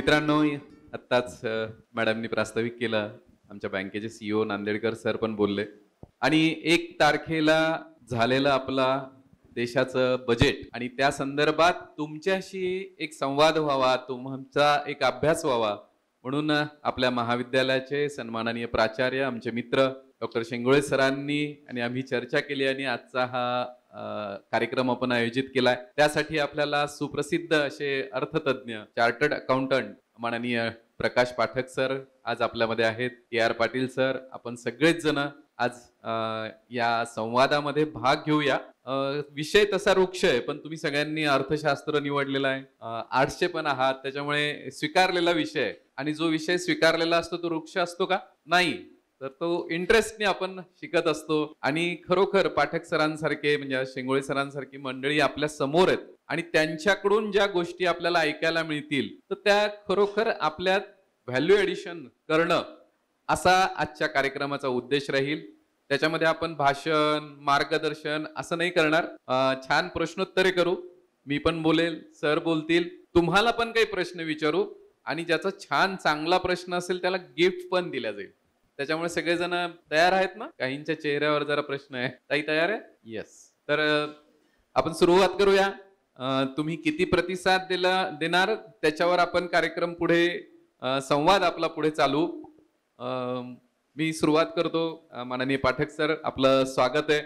मित्रांनो, आत्ताच मॅडमनी प्रास्ताविक केलं. आमच्या बँकेचे CEO नांदेडकर सर पण बोलले आणि 1 तारखेला झालेलं आपला देशाचं बजेट आणि त्या संदर्भात तुमच्याशी एक संवाद व्हावा, तुमचा एक अभ्यास व्हावा म्हणून आपल्या महाविद्यालयाचे सन्माननीय प्राचार्य आमचे मित्र डॉक्टर शेंगोळे सरांनी आणि आम्ही चर्चा केली आणि आजचा हा कार्यक्रम आपण आयोजित केलाय. त्यासाठी आपल्याला सुप्रसिद्ध असे अर्थतज्ञ चार्टर्ड अकाउंटंट माननीय प्रकाश पाठक सर आज आपल्यामध्ये आहेत. TR पाटील सर, आपण सगळेच जण आज या संवादामध्ये भाग घेऊया. विषय तसा वृक्ष आहे, पण तुम्ही सगळ्यांनी अर्थशास्त्र निवडलेला आहे, आर्ट्सचे पण आहात, त्याच्यामुळे स्वीकारलेला विषय आहे. आणि जो विषय स्वीकारलेला असतो तो वृक्ष असतो का? नाही, तर तो इंटरेस्टने आपण शिकत असतो. आणि खरोखर पाठक सरांसारखे म्हणजे शेंगोळे सरांसारखी मंडळी आपल्या समोर आहेत आणि त्यांच्याकडून ज्या गोष्टी आपल्याला ऐकायला मिळतील तर त्या खरोखर आपल्यात व्हॅल्यू एडिशन करणं असा आजच्या कार्यक्रमाचा उद्देश राहील. त्याच्यामध्ये आपण भाषण, मार्गदर्शन असं नाही करणार. छान प्रश्नोत्तरे करू, मी पण बोलेल, सर बोलतील, तुम्हाला पण काही प्रश्न विचारू आणि ज्याचा छान चांगला प्रश्न असेल त्याला गिफ्ट पण दिला जाईल. त्याच्यामुळे सगळेजण तयार आहेत ना? काहींच्या चेहऱ्यावर जरा प्रश्न आहे. ताई तयार आहे? येस. तर आपण सुरुवात करूया. तुम्ही किती प्रतिसाद देणार त्याच्यावर आपण कार्यक्रम पुढे संवाद आपला पुढे चालू. मी सुरुवात करतो. माननीय पाठक सर, आपलं स्वागत आहे.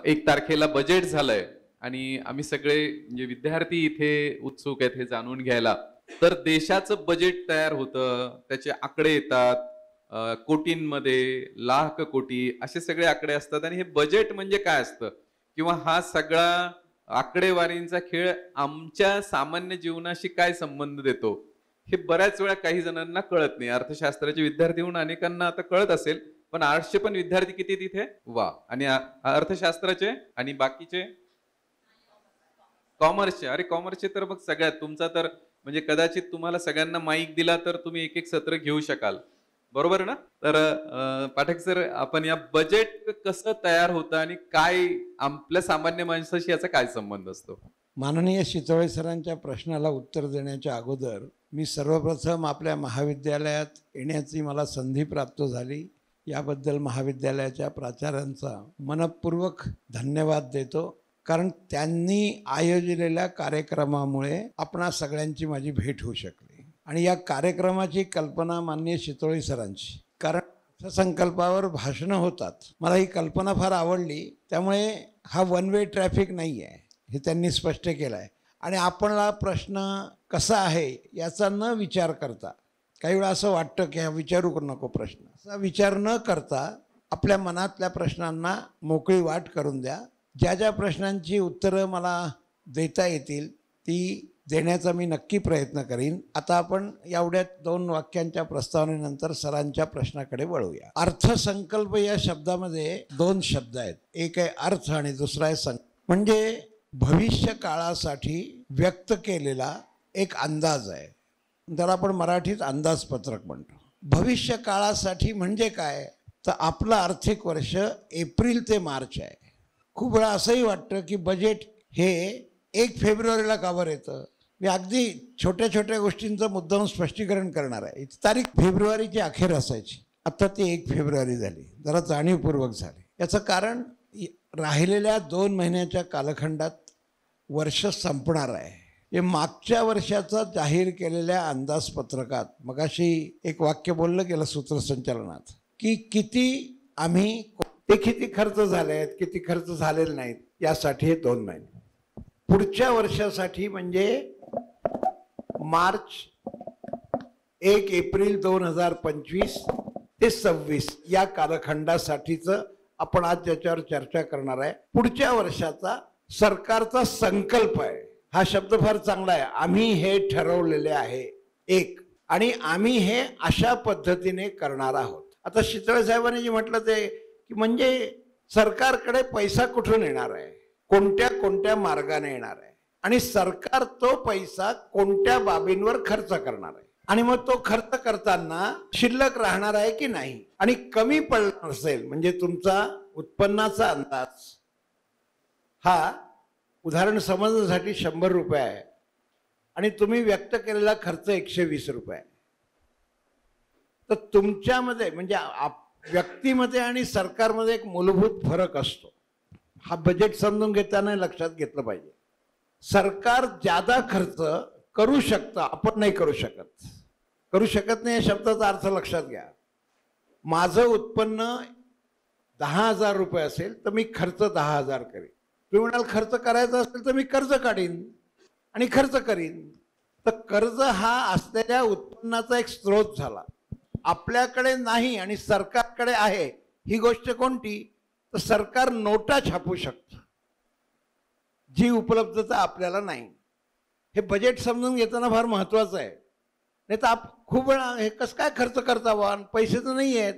1 तारखेला बजेट झालंय आणि आम्ही सगळे म्हणजे विद्यार्थी इथे उत्सुक आहेत हे जाणून घ्यायला. तर देशाचं बजेट तयार होतं, त्याचे आकडे येतात, कोटींमध्ये, लाख कोटी असे सगळे आकडे असतात. आणि हे बजेट म्हणजे काय असतं किंवा हा सगळा आकडेवारींचा खेळ आमच्या सामान्य जीवनाशी काय संबंध देतो हे बऱ्याच वेळा काही जणांना कळत नाही. अर्थशास्त्राचे विद्यार्थी म्हणून अनेकांना आता कळत असेल, पण आर्ट्सचे पण विद्यार्थी किती तिथे? वा. आणि अर्थशास्त्राचे आणि बाकीचे कॉमर्सचे? अरे कॉमर्सचे तर मग सगळ्यात तुमचा तर म्हणजे कदाचित तुम्हाला सगळ्यांना माईक दिला तर तुम्ही एक एक सत्र घेऊ शकाल, बरोबर ना? तर पाठक सर, आपण या बजेट कसं तयार होतं आणि काय आपल्या सामान्य माणसाशी याचा काय संबंध असतो? माननीय शितोळे सरांच्या प्रश्नाला उत्तर देण्याच्या अगोदर मी सर्वप्रथम आपल्या महाविद्यालयात येण्याची मला संधी प्राप्त झाली याबद्दल महाविद्यालयाच्या प्राचार्यांचा मनपूर्वक धन्यवाद देतो. कारण त्यांनी आयोजलेल्या कार्यक्रमामुळे आपणा सगळ्यांची माझी भेट होऊ शकली. आणि या कार्यक्रमाची कल्पना माननीय शितोळे सरांची, कारण अर्थसंकल्पावर भाषणं होतात. मला ही कल्पना फार आवडली. त्यामुळे हा वन वे ट्रॅफिक नाही आहे हे त्यांनी स्पष्ट केलं आहे. आणि आपला प्रश्न कसा आहे याचा न विचार करता, काही वेळा असं वाटतं की हा विचारू नको प्रश्न, असा विचार न करता आपल्या मनातल्या प्रश्नांना मोकळी वाट करून द्या. ज्या ज्या प्रश्नांची उत्तरं मला देता येतील ती देण्याचा मी नक्की प्रयत्न करीन. आता आपण एवढ्या 2 वाक्यांच्या प्रस्तावनेनंतर सरांच्या प्रश्नाकडे वळूया. अर्थसंकल्प या शब्दामध्ये 2 शब्द आहेत. एक आहे अर्थ आणि दुसरा आहे संकल्प. म्हणजे भविष्य काळासाठी व्यक्त केलेला एक अंदाज आहे. त्याला आपण मराठीत अंदाजपत्रक म्हणतो. भविष्य काळासाठी म्हणजे काय तर आपलं आर्थिक वर्ष एप्रिल ते मार्च आहे. खूप वेळा असंही वाटतं की बजेट हे 1 फेब्रुवारीला का बरं येतं. मी अगदी छोट्या छोट्या गोष्टींचं मुद्दाम स्पष्टीकरण करणार आहे. तारीख फेब्रुवारीची अखेर असायची, आता ती 1 फेब्रुवारी झाली, जरा जाणीवपूर्वक झाली. याचं कारण राहिलेल्या 2 महिन्याच्या कालखंडात वर्ष संपणार आहे. हे मागच्या वर्षाचा जाहीर केलेल्या अंदाजपत्रकात मगाशी एक वाक्य बोललं गेलं सूत्रसंचालनात की किती खर्च झाले आहेत, किती खर्च झालेले नाहीत, यासाठी हे 2 महिने. पुढच्या वर्षासाठी म्हणजे मार्च 1 एप्रिल 2025 ते 26 या कालखंडासाठीचं आपण आज ज्याच्यावर चर्चा करणार आहे. पुढच्या वर्षाचा सरकारचा संकल्प आहे. हा शब्द फार चांगला आहे. आम्ही हे ठरवलेले आहे एक, आणि आम्ही हे अशा पद्धतीने करणार आहोत. आता शितोळे साहेबांनी जे म्हटलं ते की म्हणजे सरकारकडे पैसा कुठून येणार आहे, कोणत्या मार्गाने येणार आहे, आणि सरकार तो पैसा कोणत्या बाबींवर खर्च करणार आहे, आणि मग तो खर्च करताना शिल्लक राहणार आहे की नाही, आणि कमी पडणार असेल म्हणजे तुमचा उत्पन्नाचा अंदाज हा उदाहरण समजण्यासाठी 100 रुपये आहे आणि तुम्ही व्यक्त केलेला खर्च 120 रुपये. तर तुमच्यामध्ये म्हणजे व्यक्तीमध्ये आणि सरकारमध्ये एक मूलभूत फरक असतो. हा बजेट समजून घेताना लक्षात घेतलं पाहिजे. सरकार ज्यादा खर्च करू शकतं, आपण नाही करू शकत. करू शकत नाही या शब्दाचा अर्थ लक्षात घ्या. माझं उत्पन्न 10,000 रुपये असेल तर मी खर्च 10,000 करेन. तुम्ही म्हणाल खर्च करायचा असेल तर मी कर्ज काढीन आणि खर्च करीन. तर कर्ज हा असलेल्या उत्पन्नाचा एक स्रोत झाला. आपल्याकडे नाही आणि सरकारकडे आहे ही गोष्ट कोणती? तर सरकार नोटा छापू शकतं, जी उपलब्धता आपल्याला नाही. हे बजेट समजून घेताना फार महत्वाचं आहे. नाही तर खूप वेळा हे कसं काय खर्च करता बा, पैसे तर नाही आहेत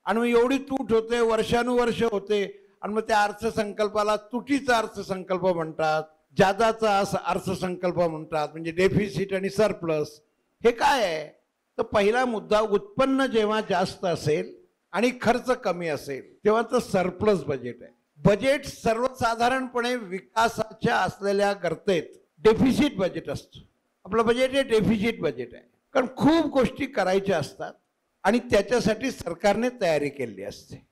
आणि मग एवढी तूट होते, वर्षानुवर्ष होते आणि मग त्या अर्थसंकल्पाला तुटीचा अर्थसंकल्प म्हणतात, जादाचा अर्थसंकल्प म्हणतात, म्हणजे डेफिसिट आणि सरप्लस. हे काय आहे? तर पहिला मुद्दा, उत्पन्न जेव्हा जास्त असेल आणि खर्च कमी असेल तेव्हा तर सरप्लस बजेट आहे. बजेट सर्वसाधारणपणे विकासाच्या असलेल्या गर्तेत डेफिसिट बजेट असतं. आपलं बजेट हे डेफिसिट बजेट आहे, कारण खूप गोष्टी करायच्या असतात आणि त्याच्यासाठी सरकारने तयारी केलेली असते.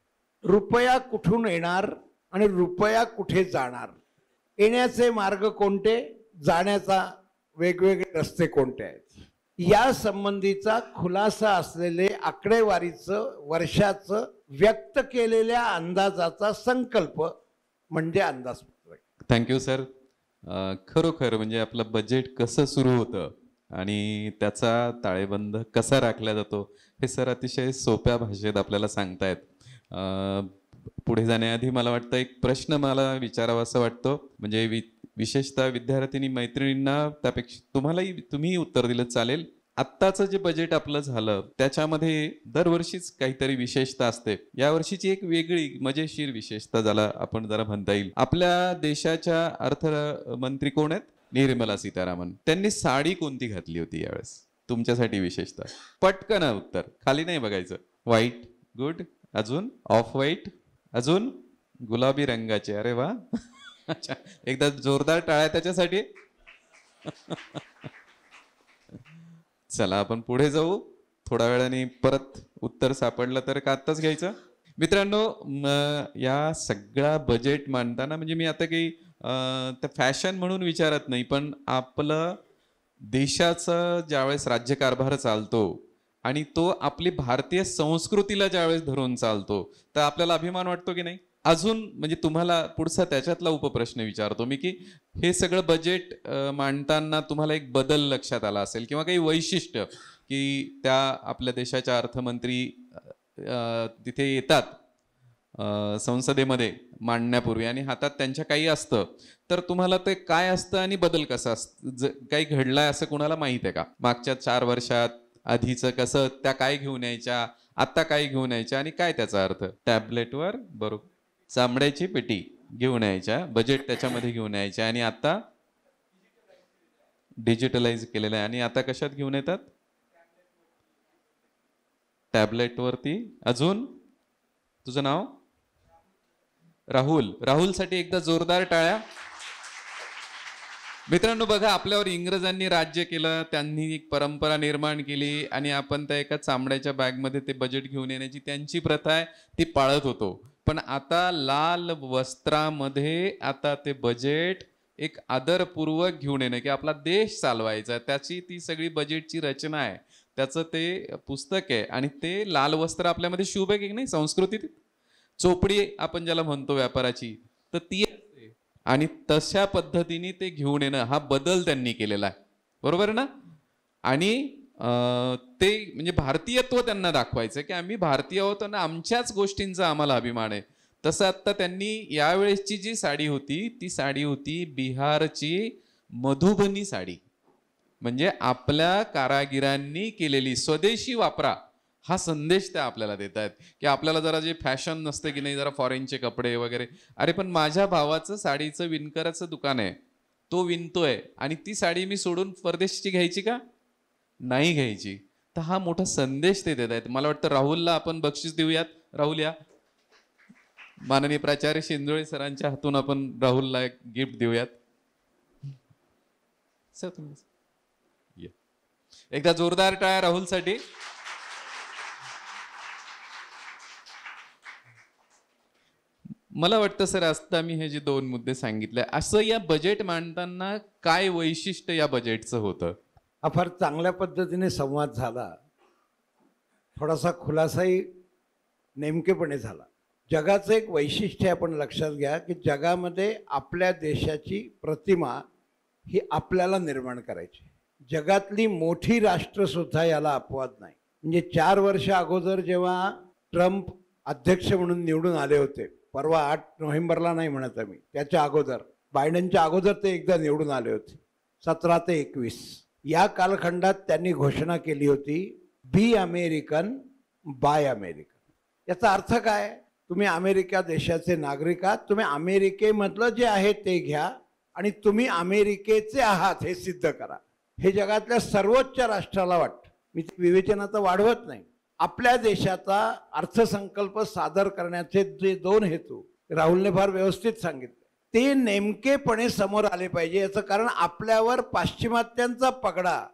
रुपया कुठून येणार आणि रुपया कुठे जाणार, येण्याचे मार्ग कोणते, जाण्याचा वेगवेगळे रस्ते कोणते आहेत, या संबंधीचा खुलासा असलेले आकडेवारीचं वर्षाचं व्यक्त केलेल्या अंदाजाचा संकल्प म्हणजे अंदाजपत्रक. Thank you sir. खरोखर म्हणजे आपलं बजेट कसं सुरू होतं आणि त्याचा ताळेबंद कसा राखला जातो हे सर अतिशय सोप्या भाषेत आपल्याला सांगतायत. पुढे जाण्याआधी मला वाटतं एक प्रश्न मला विचारावा असं वाटतं, म्हणजे विशेषतः विद्यार्थिनी मैत्रिणींना, त्यापेक्षा तुम्ही उत्तर दिलं चालेल. आत्ताचं जे बजेट आपलं झालं त्याच्यामध्ये दरवर्षीच काहीतरी विशेषता असते. या वर्षीची एक वेगळी मजेशीर विशेषता ज्याला आपण जरा म्हणता येईल. आपल्या देशाच्या अर्थमंत्री कोण आहेत? निर्मला सीतारामन. त्यांनी साडी कोणती घातली होती यावेळेस? तुमच्यासाठी विशेषता. पटकन उत्तर, खाली नाही बघायचं. White, good. अजून ऑफ व्हाईट, अजून गुलाबी रंगाचे. अरे वा, अच्छा, एकदा जोरदार टाळ्या त्याच्यासाठी. चला आपण पुढे जाऊ. थोड्या वेळाने परत उत्तर सापडलं तर का आत्ताच घ्यायचं? मित्रांनो, या सगळा बजेट मांडताना म्हणजे मी आता काही त्या फॅशन म्हणून विचारत नाही, पण आपलं देशाचं ज्यावेळेस राज्यकारभार चालतो आणि तो आपली भारतीय संस्कृतीला ज्यावेळेस धरून चालतो तर आपल्याला अभिमान वाटतो की नाही? अजून म्हणजे तुम्हाला पुढचा त्याच्यातला उपप्रश्न विचारतो मी, की हे सगळं बजेट मांडताना तुम्हाला एक बदल लक्षात आला असेल किंवा काही वैशिष्ट्य, की त्या आपल्या देशाच्या अर्थमंत्री तिथे येतात संसदेमध्ये मांडण्यापूर्वी आणि हातात त्यांच्या काही असतं, तर तुम्हाला ते काय असतं आणि बदल कसा असतं, काही घडलाय असं कुणाला माहित आहे का? मागच्या 4 वर्षात आधीचं कसं, त्या काय घेऊन यायच्या, आता काय घेऊन यायच्या आणि काय त्याचा अर्थ? टॅबलेटवर बरोबर चामड्याची पेटी घेऊन यायच्या, बजेट त्याच्यामध्ये घेऊन यायच्या आणि आता डिजिटलाइज केलेलं आहे. आणि आता कशात घेऊन येतात? टॅबलेटवरती. अजून तुझं नाव? राहुल. राहुलसाठी एकदा जोरदार टाळ्या. मित्रांनो बघा, आपल्यावर इंग्रजांनी राज्य केलं, त्यांनी एक परंपरा निर्माण केली आणि आपण त्या एका चामड्याच्या बॅगमध्ये ते बजेट घेऊन येण्याची त्यांची प्रथा आहे, ती पाळत होतो. पण आता लाल वस्त्रामध्ये आता ते बजेट एक आदरपूर्वक घेऊन येणं, की आपला देश चालवायचा, त्याची ती सगळी बजेटची रचना आहे, त्याचं ते पुस्तक आहे. आणि ते लाल वस्त्र आपल्यामध्ये शुभ आहे की नाही? संस्कृतीत चोपडी आपण ज्याला म्हणतो व्यापाराची, तर ती असते आणि तशा पद्धतीने ते घेऊन येणं हा बदल त्यांनी केलेला आहे. बरोबर ना? आणि ते म्हणजे भारतीयत्व त्यांना दाखवायचं की आम्ही भारतीय आहोत आणि आमच्याच गोष्टींचा आम्हाला अभिमान आहे. तसं आता त्यांनी यावेळेसची जी साडी होती ती साडी होती बिहारची मधुबनी साडी, म्हणजे आपल्या कारागिरांनी केलेली. स्वदेशी वापरा हा संदेश त्या आपल्याला देत आहेत, की आपल्याला जरा जे फॅशन नसते की नाही, जरा फॉरेनचे कपडे वगैरे, अरे पण माझ्या भावाचं साडीचं विणकराचं दुकान आहे, तो विणतोय आणि ती साडी मी सोडून परदेशची घ्यायची का? नाही घ्यायची. तर हा मोठा संदेश ते देत आहेत. मला वाटतं राहुलला आपण बक्षीस देऊयात. राहुल या. माननीय प्राचार्य शिंदोळे सरांच्या हातून आपण राहुलला एक गिफ्ट देऊयात. सर तुम्ही एकदा जोरदार टाळ्या राहुलसाठी. मला वाटतं सर, आता मी हे जे 2 मुद्दे सांगितले, असं या बजेट मांडताना काय वैशिष्ट्य या बजेटचं होतं? हा फार चांगल्या पद्धतीने संवाद झाला, थोडासा खुलासाही नेमकेपणे झाला. जगाचं एक वैशिष्ट्य आपण लक्षात घ्या की जगामध्ये आपल्या देशाची प्रतिमा ही आपल्याला निर्माण करायची. जगातली मोठी राष्ट्रसुद्धा याला अपवाद नाही. म्हणजे 4 वर्ष अगोदर जेव्हा ट्रम्प अध्यक्ष म्हणून निवडून आले होते, परवा 8 नोव्हेंबरला नाही म्हणत आम्ही, त्याच्या अगोदर बायडनच्या अगोदर ते एकदा निवडून आले होते 17 ते 21. या कालखंडात त्यांनी घोषणा केली होती, बी अमेरिकन बाय अमेरिकन. याचा अर्थ काय? तुम्ही अमेरिका देशाचे नागरिक आहात, तुम्ही अमेरिकेमधलं जे आहे ते घ्या आणि तुम्ही अमेरिकेचे आहात हे सिद्ध करा. हे जगातल्या सर्वोच्च राष्ट्राला वाटतं. मी विवेचनाचं वाढवत नाही. आपल्या देशाचा अर्थसंकल्प सादर करण्याचे जे 2 हेतू राहुलने फार व्यवस्थित सांगितले, ते नेमकेपणे समोर आले पाहिजे. याचं कारण आपल्यावर पाश्चिमात्यांचा पगडा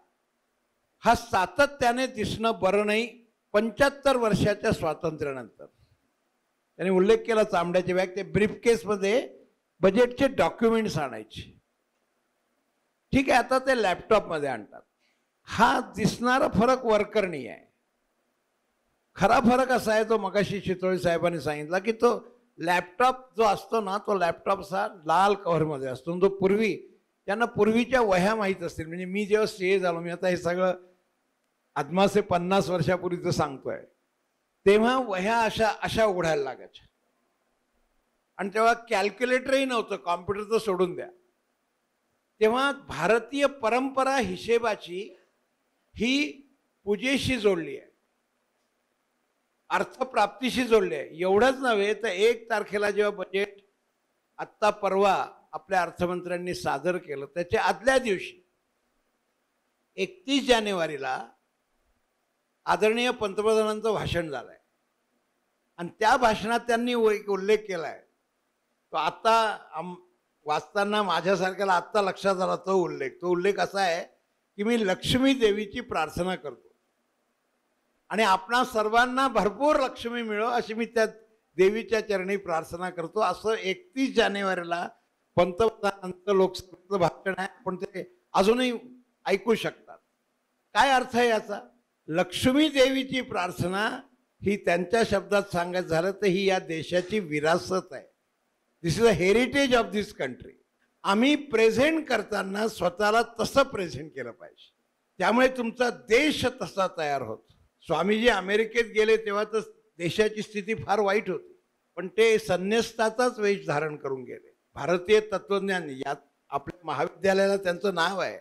हा सातत्याने दिसणं बरं नाही. 75 वर्षाच्या स्वातंत्र्यानंतर त्यांनी उल्लेख केला चामड्याचे बॅग, ते ब्रीफकेसमध्ये बजेटचे डॉक्युमेंट्स आणायचे. ठीक आहे, आता ते लॅपटॉपमध्ये आणतात. हा दिसणारा फरक वरकरणी आहे. खरा फरक असा आहे, तो मगाशी चितोळे साहेबांनी सांगितला, की तो लॅपटॉप जो असतो ना, तो लॅपटॉप असा लाल कव्हरमध्ये असतो. तो पूर्वी त्यांना पूर्वीच्या वह्या माहीत असतील. म्हणजे मी जेव्हा सीए झालो, मी आता हे सगळं आदमासे 50 वर्षापूर्वीचं सांगतोय, तेव्हा वह्या अशा उघडायला लागायच्या. आणि तेव्हा कॅल्क्युलेटरही नव्हतं, कॉम्प्युटरचं सोडून द्या. तेव्हा भारतीय परंपरा हिशेबाची ही पूजेशी जोडली आहे, अर्थप्राप्तीशी जोडली आहे. एवढंच नव्हे तर 1 तारखेला जेव्हा बजेट आत्ता परवा आपल्या अर्थमंत्र्यांनी सादर केलं, त्याच्या आदल्या दिवशी 31 जानेवारीला आदरणीय पंतप्रधानांचं भाषण झालंय. आणि त्या भाषणात त्यांनी एक उल्लेख केलाय, तो आता वाचताना माझ्यासारख्याला आत्ता लक्षात आला तो उल्लेख असा आहे की मी लक्ष्मी देवीची प्रार्थना करतो आणि आपणा सर्वांना भरपूर लक्ष्मी मिळो अशी मी त्या देवीच्या चरणी प्रार्थना करतो. असं 31 जानेवारीला पंतप्रधानांचं लोकसभेचं भाषण आहे. आपण ते अजूनही ऐकू शकतात. काय अर्थ आहे याचा? लक्ष्मी देवीची प्रार्थना ही त्यांच्या शब्दात सांगायचं झालं तर ही या देशाची विरासत आहे. This is a heritage of this country. आम्ही प्रेझेंट करताना स्वतःला तसं प्रेझेंट केलं पाहिजे. त्यामुळे तुमचा देश तसा तयार होतो. स्वामीजी अमेरिकेत गेले तेव्हा तर देशाची स्थिती फार वाईट होती, पण ते संन्यस्ताचाच वेश धारण करून गेले. भारतीय तत्वज्ञान, यात आपल्या महाविद्यालयाला त्यांचं नाव आहे.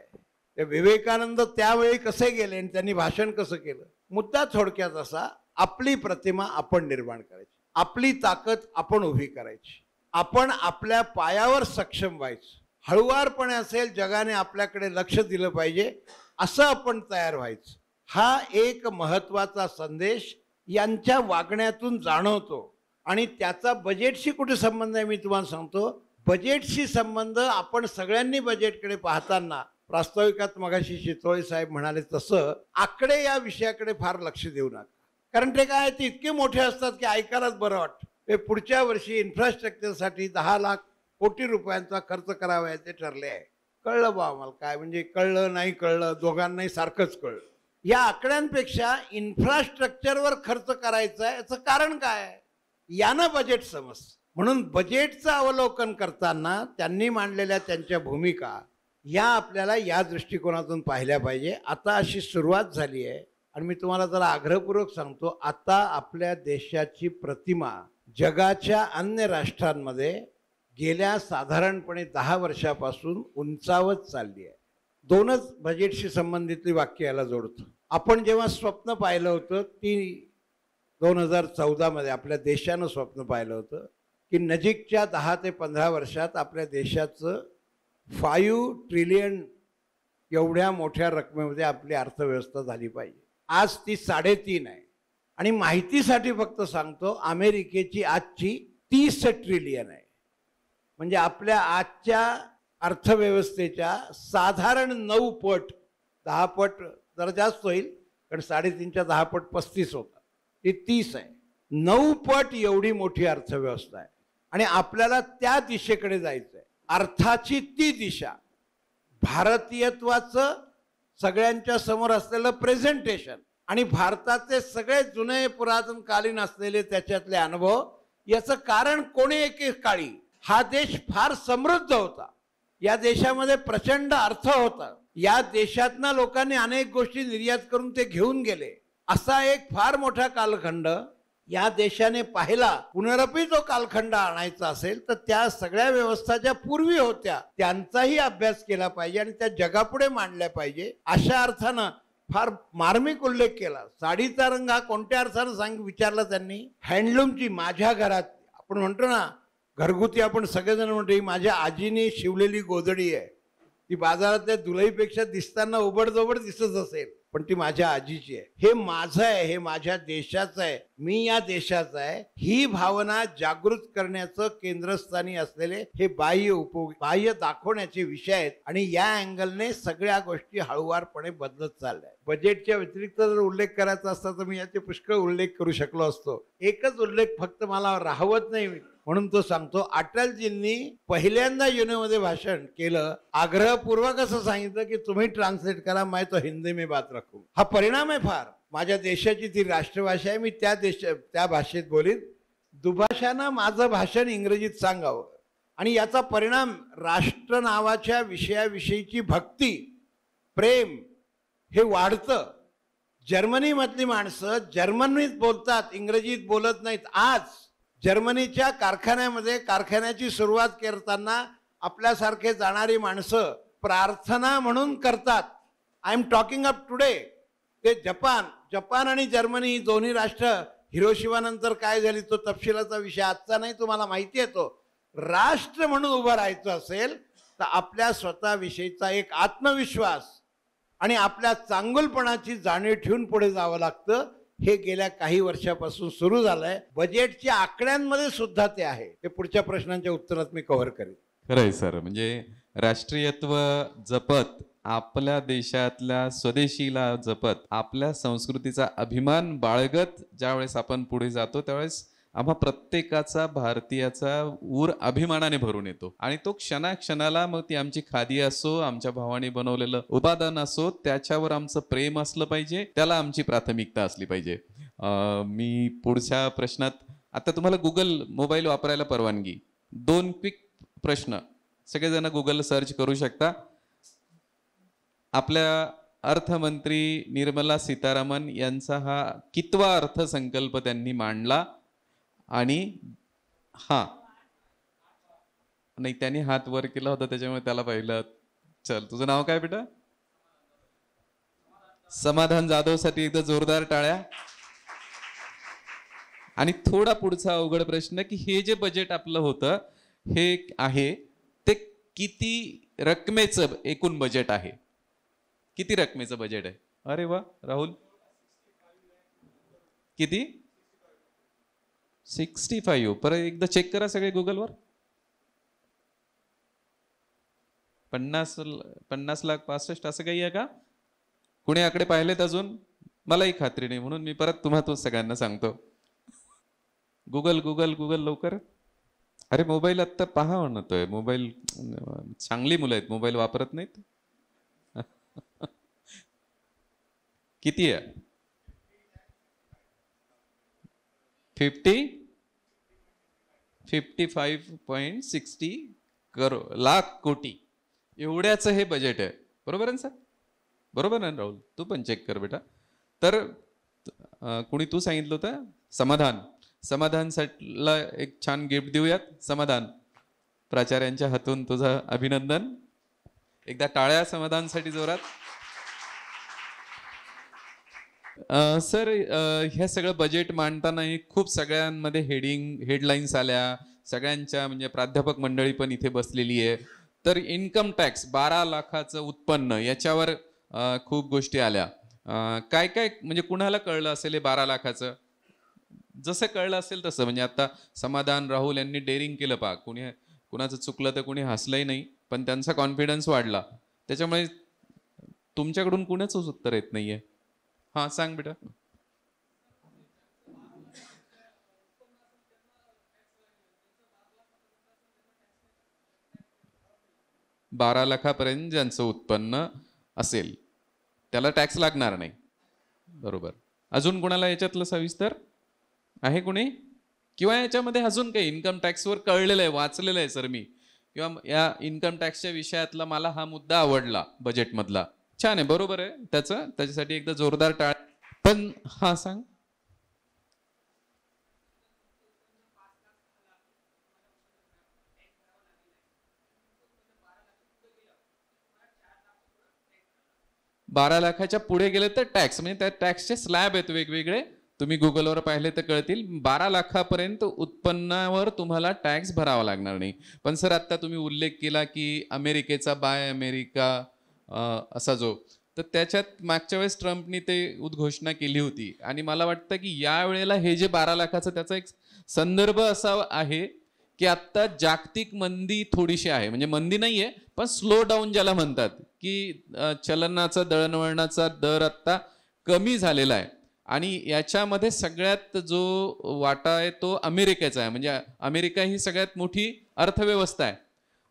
ते विवेकानंद त्यावेळी कसे गेले आणि त्यांनी भाषण कसं केलं. मुद्दा थोडक्यात असा, आपली प्रतिमा आपण निर्माण करायची, आपली ताकद आपण उभी करायची, आपण आपल्या पायावर सक्षम व्हायचं. हळुवारपणे असेल, जगाने आपल्याकडे लक्ष दिलं पाहिजे असं आपण तयार व्हायचं. हा एक महत्त्वाचा संदेश यांच्या वागण्यातून जाणवतो. आणि त्याचा बजेटशी कुठे संबंध आहे मी तुम्हाला सांगतो. बजेटशी संबंध आपण सगळ्यांनी बजेटकडे पाहताना, प्रास्ताविकात मगाशी चितोळे साहेब म्हणाले तसं, आकडे या विषयाकडे फार लक्ष देऊ नका. कारण ते काय, ते इतके मोठे असतात की ऐकायलाच बरं वाटतं. ते पुढच्या वर्षी इन्फ्रास्ट्रक्चरसाठी 10 लाख कोटी रुपयांचा खर्च करावयाचे ठरले आहे. कळलं बा आम्हाला काय, म्हणजे कळलं नाही कळलं, दोघांनाही सारखंच कळलं. या आकड्यांपेक्षा इन्फ्रास्ट्रक्चरवर खर्च करायचा आहे, याचं कारण काय आहे यानं बजेट समजतं. म्हणून बजेटचं अवलोकन करताना त्यांनी मांडलेल्या त्यांच्या भूमिका या आपल्याला या दृष्टिकोनातून पाहिल्या पाहिजे. आता अशी सुरुवात झाली आहे आणि मी तुम्हाला जरा आग्रहपूर्वक सांगतो, आता आपल्या देशाची प्रतिमा जगाच्या अन्य राष्ट्रांमध्ये गेल्या साधारणपणे 10 वर्षापासून उंचावत चालली आहे. 2च बजेटशी संबंधितली वाक्य याला जोडतो. आपण जेव्हा स्वप्न पाहिलं होतं ती 2014 मध्ये आपल्या देशानं स्वप्न पाहिलं होतं की नजीकच्या 10 ते 15 वर्षात आपल्या देशाचं 5 ट्रिलियन एवढ्या मोठ्या रकमेमध्ये आपली अर्थव्यवस्था झाली पाहिजे. आज ती 3.5 आहे. आणि माहितीसाठी फक्त सांगतो, अमेरिकेची आजची 30 ट्रिलियन आहे. म्हणजे आपल्या आजच्या अर्थव्यवस्थेच्या साधारण 9 पट 10 पट जरा जास्त होईल, कारण 3.5च्या 10 पट 35 होता, ती 30 आहे. 9 पट एवढी मोठी अर्थव्यवस्था आहे आणि आपल्याला त्या दिशेकडे जायचं आहे. अर्थाची ती दिशा, भारतीयत्वाचं सगळ्यांच्या समोर असलेलं प्रेझेंटेशन आणि भारताचे सगळे जुने पुरातनकालीन असलेले त्याच्यातले अनुभव, याचं कारण कोणी एक काळी हा देश फार समृद्ध होता, या देशामध्ये प्रचंड अर्थ होता, या देशातनं लोकांनी अनेक गोष्टी निर्यात करून ते घेऊन गेले, असा एक फार मोठा कालखंड या देशाने पाहिला. पुनरपी जो कालखंड आणायचा असेल तर त्या सगळ्या व्यवस्था ज्या पूर्वी होत्या त्यांचाही अभ्यास केला पाहिजे आणि त्या जगापुढे मांडल्या पाहिजे. अशा अर्थानं फार मार्मिक उल्लेख केला. साडीचा रंग हा कोणत्या अर्थानं विचारला त्यांनी. हँडलूमची, माझ्या घरात आपण म्हणतो ना घरगुती, आपण सगळेजण म्हणतो ही माझ्या आजीने शिवलेली गोधडी आहे, ती बाजारातल्या दुलईपेक्षा दिसताना उबडधोबड दिसत असेल पण ती माझ्या आजीची आहे. हे माझं आहे, हे माझ्या देशाचं आहे, मी या देशाचा आहे, ही भावना जागृत करण्याचं केंद्रस्थानी असलेले हे बाह्य दाखवण्याचे विषय आहेत आणि या अँगलने सगळ्या गोष्टी हळूवारपणे बदलत चालल्या. बजेटच्या व्यतिरिक्त जर उल्लेख करायचा असता तर मी याचे पुष्कळ उल्लेख करू शकलो असतो. एकच उल्लेख फक्त मला राहवत नाही म्हणून तो सांगतो. अटलजींनी पहिल्यांदा युनेमध्ये भाषण केलं, आग्रहपूर्वक असं सांगितलं की तुम्ही ट्रान्सलेट करा, मैं तो हिंदी में बात रखू. हा परिणाम आहे फार. माझ्या देशाची ती राष्ट्रभाषा आहे, मी त्या भाषेत बोलीन. दुभाषानं माझं भाषण इंग्रजीत सांगावं आणि याचा परिणाम राष्ट्र नावाच्या विषयाविषयीची भक्ती, प्रेम हे वाढतं. जर्मनीमधली माणसं जर्मनीत बोलतात, इंग्रजीत बोलत नाहीत. आज जर्मनीच्या कारखान्यामध्ये कारखान्याची सुरुवात करताना आपल्यासारखे जाणारी माणसं प्रार्थना म्हणून करतात. I am talking up today. ते जपान आणि जर्मनी ही दोन्ही राष्ट्र हिरोशिमानंतर काय झाली तो तपशिलाचा विषय आजचा नाही, तुम्हाला माहिती आहे. तो राष्ट्र म्हणून उभं राहायचं असेल तर आपल्या स्वतःविषयीचा एक आत्मविश्वास आणि आपल्या चांगुलपणाची जाणीव ठेवून पुढे जावं लागतं. हे गेल्या काही वर्षापासून सुरू झालंय. बजेटच्या आकड्यांमध्ये सुद्धा ते आहे. ते पुढच्या प्रश्नांच्या उत्तरात मी कव्हर करेन. खरंय सर, म्हणजे राष्ट्रीयत्व जपत, आपल्या देशातल्या स्वदेशीला जपत, आपल्या संस्कृतीचा अभिमान बाळगत ज्यावेळेस आपण पुढे जातो त्यावेळेस आम्हा प्रत्येकाचा, भारतीयाचा ऊर अभिमानाने भरून येतो आणि तो क्षणाक्षणाला, मग ती आमची खादी असो, आमच्या भावाने बनवलेलं उत्पादन असो, त्याच्यावर आमचं प्रेम असलं पाहिजे, त्याला आमची प्राथमिकता असली पाहिजे. मी पुढच्या प्रश्नात, आता तुम्हाला गुगल मोबाईल वापरायला परवानगी, 2 क्विक प्रश्न, सगळेजण गुगल सर्च करू शकता. आपल्या अर्थमंत्री निर्मला सीतारामन यांचा हा कितवा अर्थसंकल्प त्यांनी मांडला आणि हा नाही, त्यांनी हात वर केला होता त्याच्यामुळे त्याला पाहिलं. चल, तुझं नाव काय बेटा? समाधान जाधव साठी एकदा जोरदार टाळ्या. आणि थोडा पुढचा अवघड प्रश्न की हे जे बजेट आपलं होतं हे आहे ते किती रकमेचं एकूण बजेट आहे? किती रकमेचं बजेट आहे? अरे वा राहुल, किती? 65. परत एकदा चेक करा सगळे गुगलवर. 50,65,000 असं काही आहे का? कुणी आकडे पाहिलेत अजून? मलाही खात्री नाही म्हणून मी परत तुम्हाला सगळ्यांना सांगतो. गुगल गुगल गुगल लवकर. अरे मोबाईल आत्ता पहा म्हणतोय. मोबाईल, चांगली मुलं आहेत, मोबाईल वापरत नाहीत. किती आहे? 55.60 लाख कोटी एवढ्याचं हे बजेट आहे. बरोबर आहे सर? बरोबर आहे राहुल? तू पण चेक कर बेटा. तर कुणी तू सांगितलं होतं समाधानला एक छान गिफ्ट देऊयात. समाधान, प्राचार्यांच्या हातून तुझं अभिनंदन. एकदा टाळ्या समाधानसाठी जोरात. सर, ह्या सगळं बजेट मांडताना खूप सगळ्यांमध्ये हेडलाईन्स आल्या, सगळ्यांच्या म्हणजे प्राध्यापक मंडळी पण इथे बसलेली आहे. तर इन्कम टॅक्स 12 लाखाचं उत्पन्न याच्यावर खूप गोष्टी आल्या. काय काय म्हणजे कुणाला कळलं असेल हे 12 लाखाचं? जसं कळलं असेल तसं, म्हणजे आता समाधान, राहुल यांनी डेअरिंग केलं पहा. कुणाचं चुकलं तर कुणी हसलंही नाही, पण त्यांचा कॉन्फिडन्स वाढला. त्याच्यामुळे तुमच्याकडून कुणाच उत्तर येत नाहीये. हा सांग बेटा. 12 लाखापर्यंत ज्यांचं उत्पन्न असेल त्याला टॅक्स लागणार नाही. बरोबर. अजून कोणाला याच्यातलं सविस्तर आहे कोणी, किंवा याच्यामध्ये अजून काही इन्कम टॅक्सवर कळलेलं आहे, वाचलेलं आहे सर मी, किंवा या इन्कम टॅक्सच्या विषयातला मला हा मुद्दा आवडला बजेटमधला, छान आहे, बरोबर आहे, त्याच्यासाठी एकदा जोरदार टाळ. पण हा सांग. बारा लाखाच्या पुढे गेले तर टॅक्स, म्हणजे त्या टॅक्सचे स्लॅब आहेत वेगवेगळे, तुम्ही गुगलवर पाहिले तर कळतील. 12 लाखापर्यंत उत्पन्नावर तुम्हाला टॅक्स भरावा लागणार नाही. पण सर आता तुम्ही उल्लेख केला की अमेरिकेचा बाय अमेरिका असा जो, तर त्याच्यात मागच्या वेळेस ट्रम्पनी ते उद्घोषणा केली होती, आणि मला वाटतं की या वेळेला हे जे 12 लाखाचं त्याचा एक संदर्भ असा आहे की आता जागतिक मंदी थोडीशी आहे, म्हणजे मंदी नाहीये पण स्लो डाऊन ज्याला म्हणतात, की चलनाचा दळणवळणाचा दर आता कमी झालेला आहे, आणि याच्यामध्ये सगळ्यात जो वाटा आहे तो अमेरिकेचा आहे. म्हणजे अमेरिका ही सगळ्यात मोठी अर्थव्यवस्था आहे,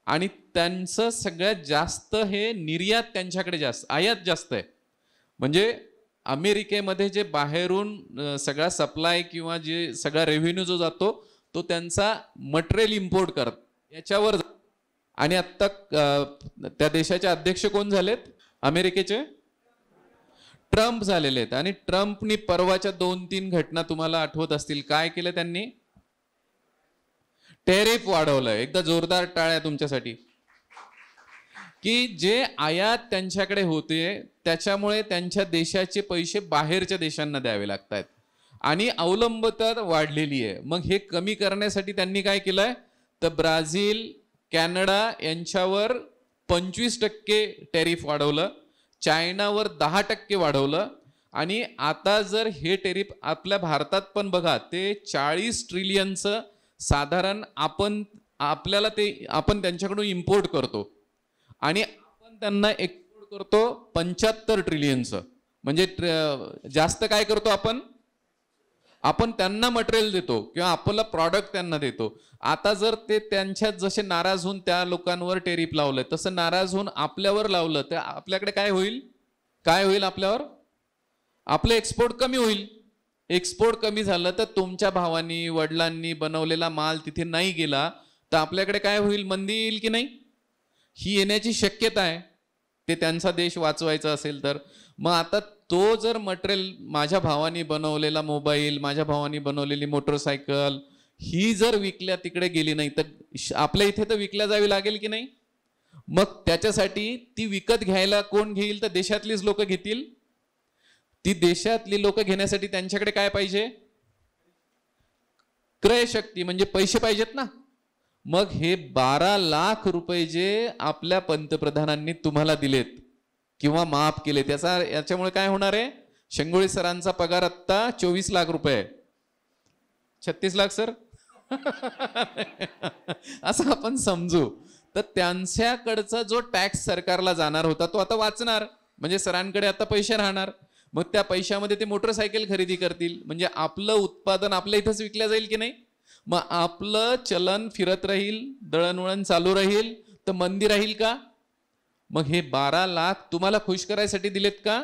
आणि त्यांचं सगळ्यात जास्त हे निर्यात त्यांच्याकडे जास्त, आयात जास्त आहे. म्हणजे अमेरिकेमध्ये जे बाहेरून सगळा सप्लाय किंवा जे सगळा रेव्हेन्यू जो जातो तो त्यांचा मटेरियल इम्पोर्ट करत याच्यावर. आणि आता त्या देशाचे अध्यक्ष कोण झालेत अमेरिकेचे? ट्रम्प झालेले आहेत. आणि ट्रम्पनी परवाच्या 2-3 घटना तुम्हाला आठवत असतील. काय केलं त्यांनी? टेरिफ वाढवलं. एकदा जोरदार टाळ्या तुमच्यासाठी. की जे आयात त्यांच्याकडे होते त्याच्यामुळे त्यांच्या देशाचे पैसे बाहेरच्या देशांना द्यावे लागतात आणि अवलंबता वाढलेली आहे. मग हे कमी करण्यासाठी त्यांनी काय केलंय, तर ब्राझील, कॅनडा यांच्यावर 25% टेरिफ वाढवलं, चायनावर 10% वाढवलं, आणि आता जर हे टेरिफ आपल्या भारतात पण बघा, ते 40 ट्रिलियनचं साधारण आपण त्यांच्याकडून इम्पोर्ट करतो, आणि आपण त्यांना एक्सपोर्ट करतो 75 ट्रिलियनचं. म्हणजे जास्त काय करतो आपण त्यांना मटेरियल देतो किंवा आपलं प्रॉडक्ट त्यांना देतो. आता जर ते त्यांच्यात जसे नाराज होऊन त्या लोकांवर टेरिफ लावलं, तसं नाराज होऊन आपल्यावर लावलं तर आपल्याकडे काय होईल आपल्यावर? आपलं एक्सपोर्ट कमी होईल. एक्सपोर्ट कमी झालं तर तुमच्या भावांनी वडिलांनी बनवलेला माल तिथे नाही गेला तर आपल्याकडे काय होईल? मंदी येईल की नाही? ही येण्याची शक्यता आहे, ते त्यांचा देश वाचवायचा असेल तर. मग आता तो जर मटेरियल, माझ्या भावानी बनवलेला मोबाईल, माझ्या भावानी बनवलेली मोटरसायकल, ही जर विकल्या तिकडे गेली नाही तर आपल्या इथे तर विकल्या जावी लागेल की नाही? मग त्याच्यासाठी ती विकत घ्यायला कोण घेईल? तर देशातलीच लोक घेतील. ती देशातली लोक घेण्यासाठी त्यांच्याकडे काय पाहिजे? क्रय शक्ती, म्हणजे पैसे पाहिजेत ना. मग हे 12 लाख रुपये जे आपल्या पंतप्रधानांनी तुम्हाला दिलेत किंवा माफ केले, याच्यामुळे काय होणार आहे? शेंगोळे सरांचा पगार आत्ता 24 लाख रुपये आहे. 36 लाख सर असं आपण समजू. तर त्यांच्याकडचा जो टॅक्स सरकारला जाणार होता तो आता वाचणार, म्हणजे सरांकडे आता पैसे राहणार. मग त्या पैशामध्ये ते मोटरसायकल खरेदी करतील, म्हणजे आपलं उत्पादन आपल्या इथंच विकल्या जाईल की नाही? मग आपलं चलन फिरत राहील, दळणवळण चालू राहील, तर मंदी राहील का? मग हे 12 लाख तुम्हाला खुश करायसाठी दिलेत का?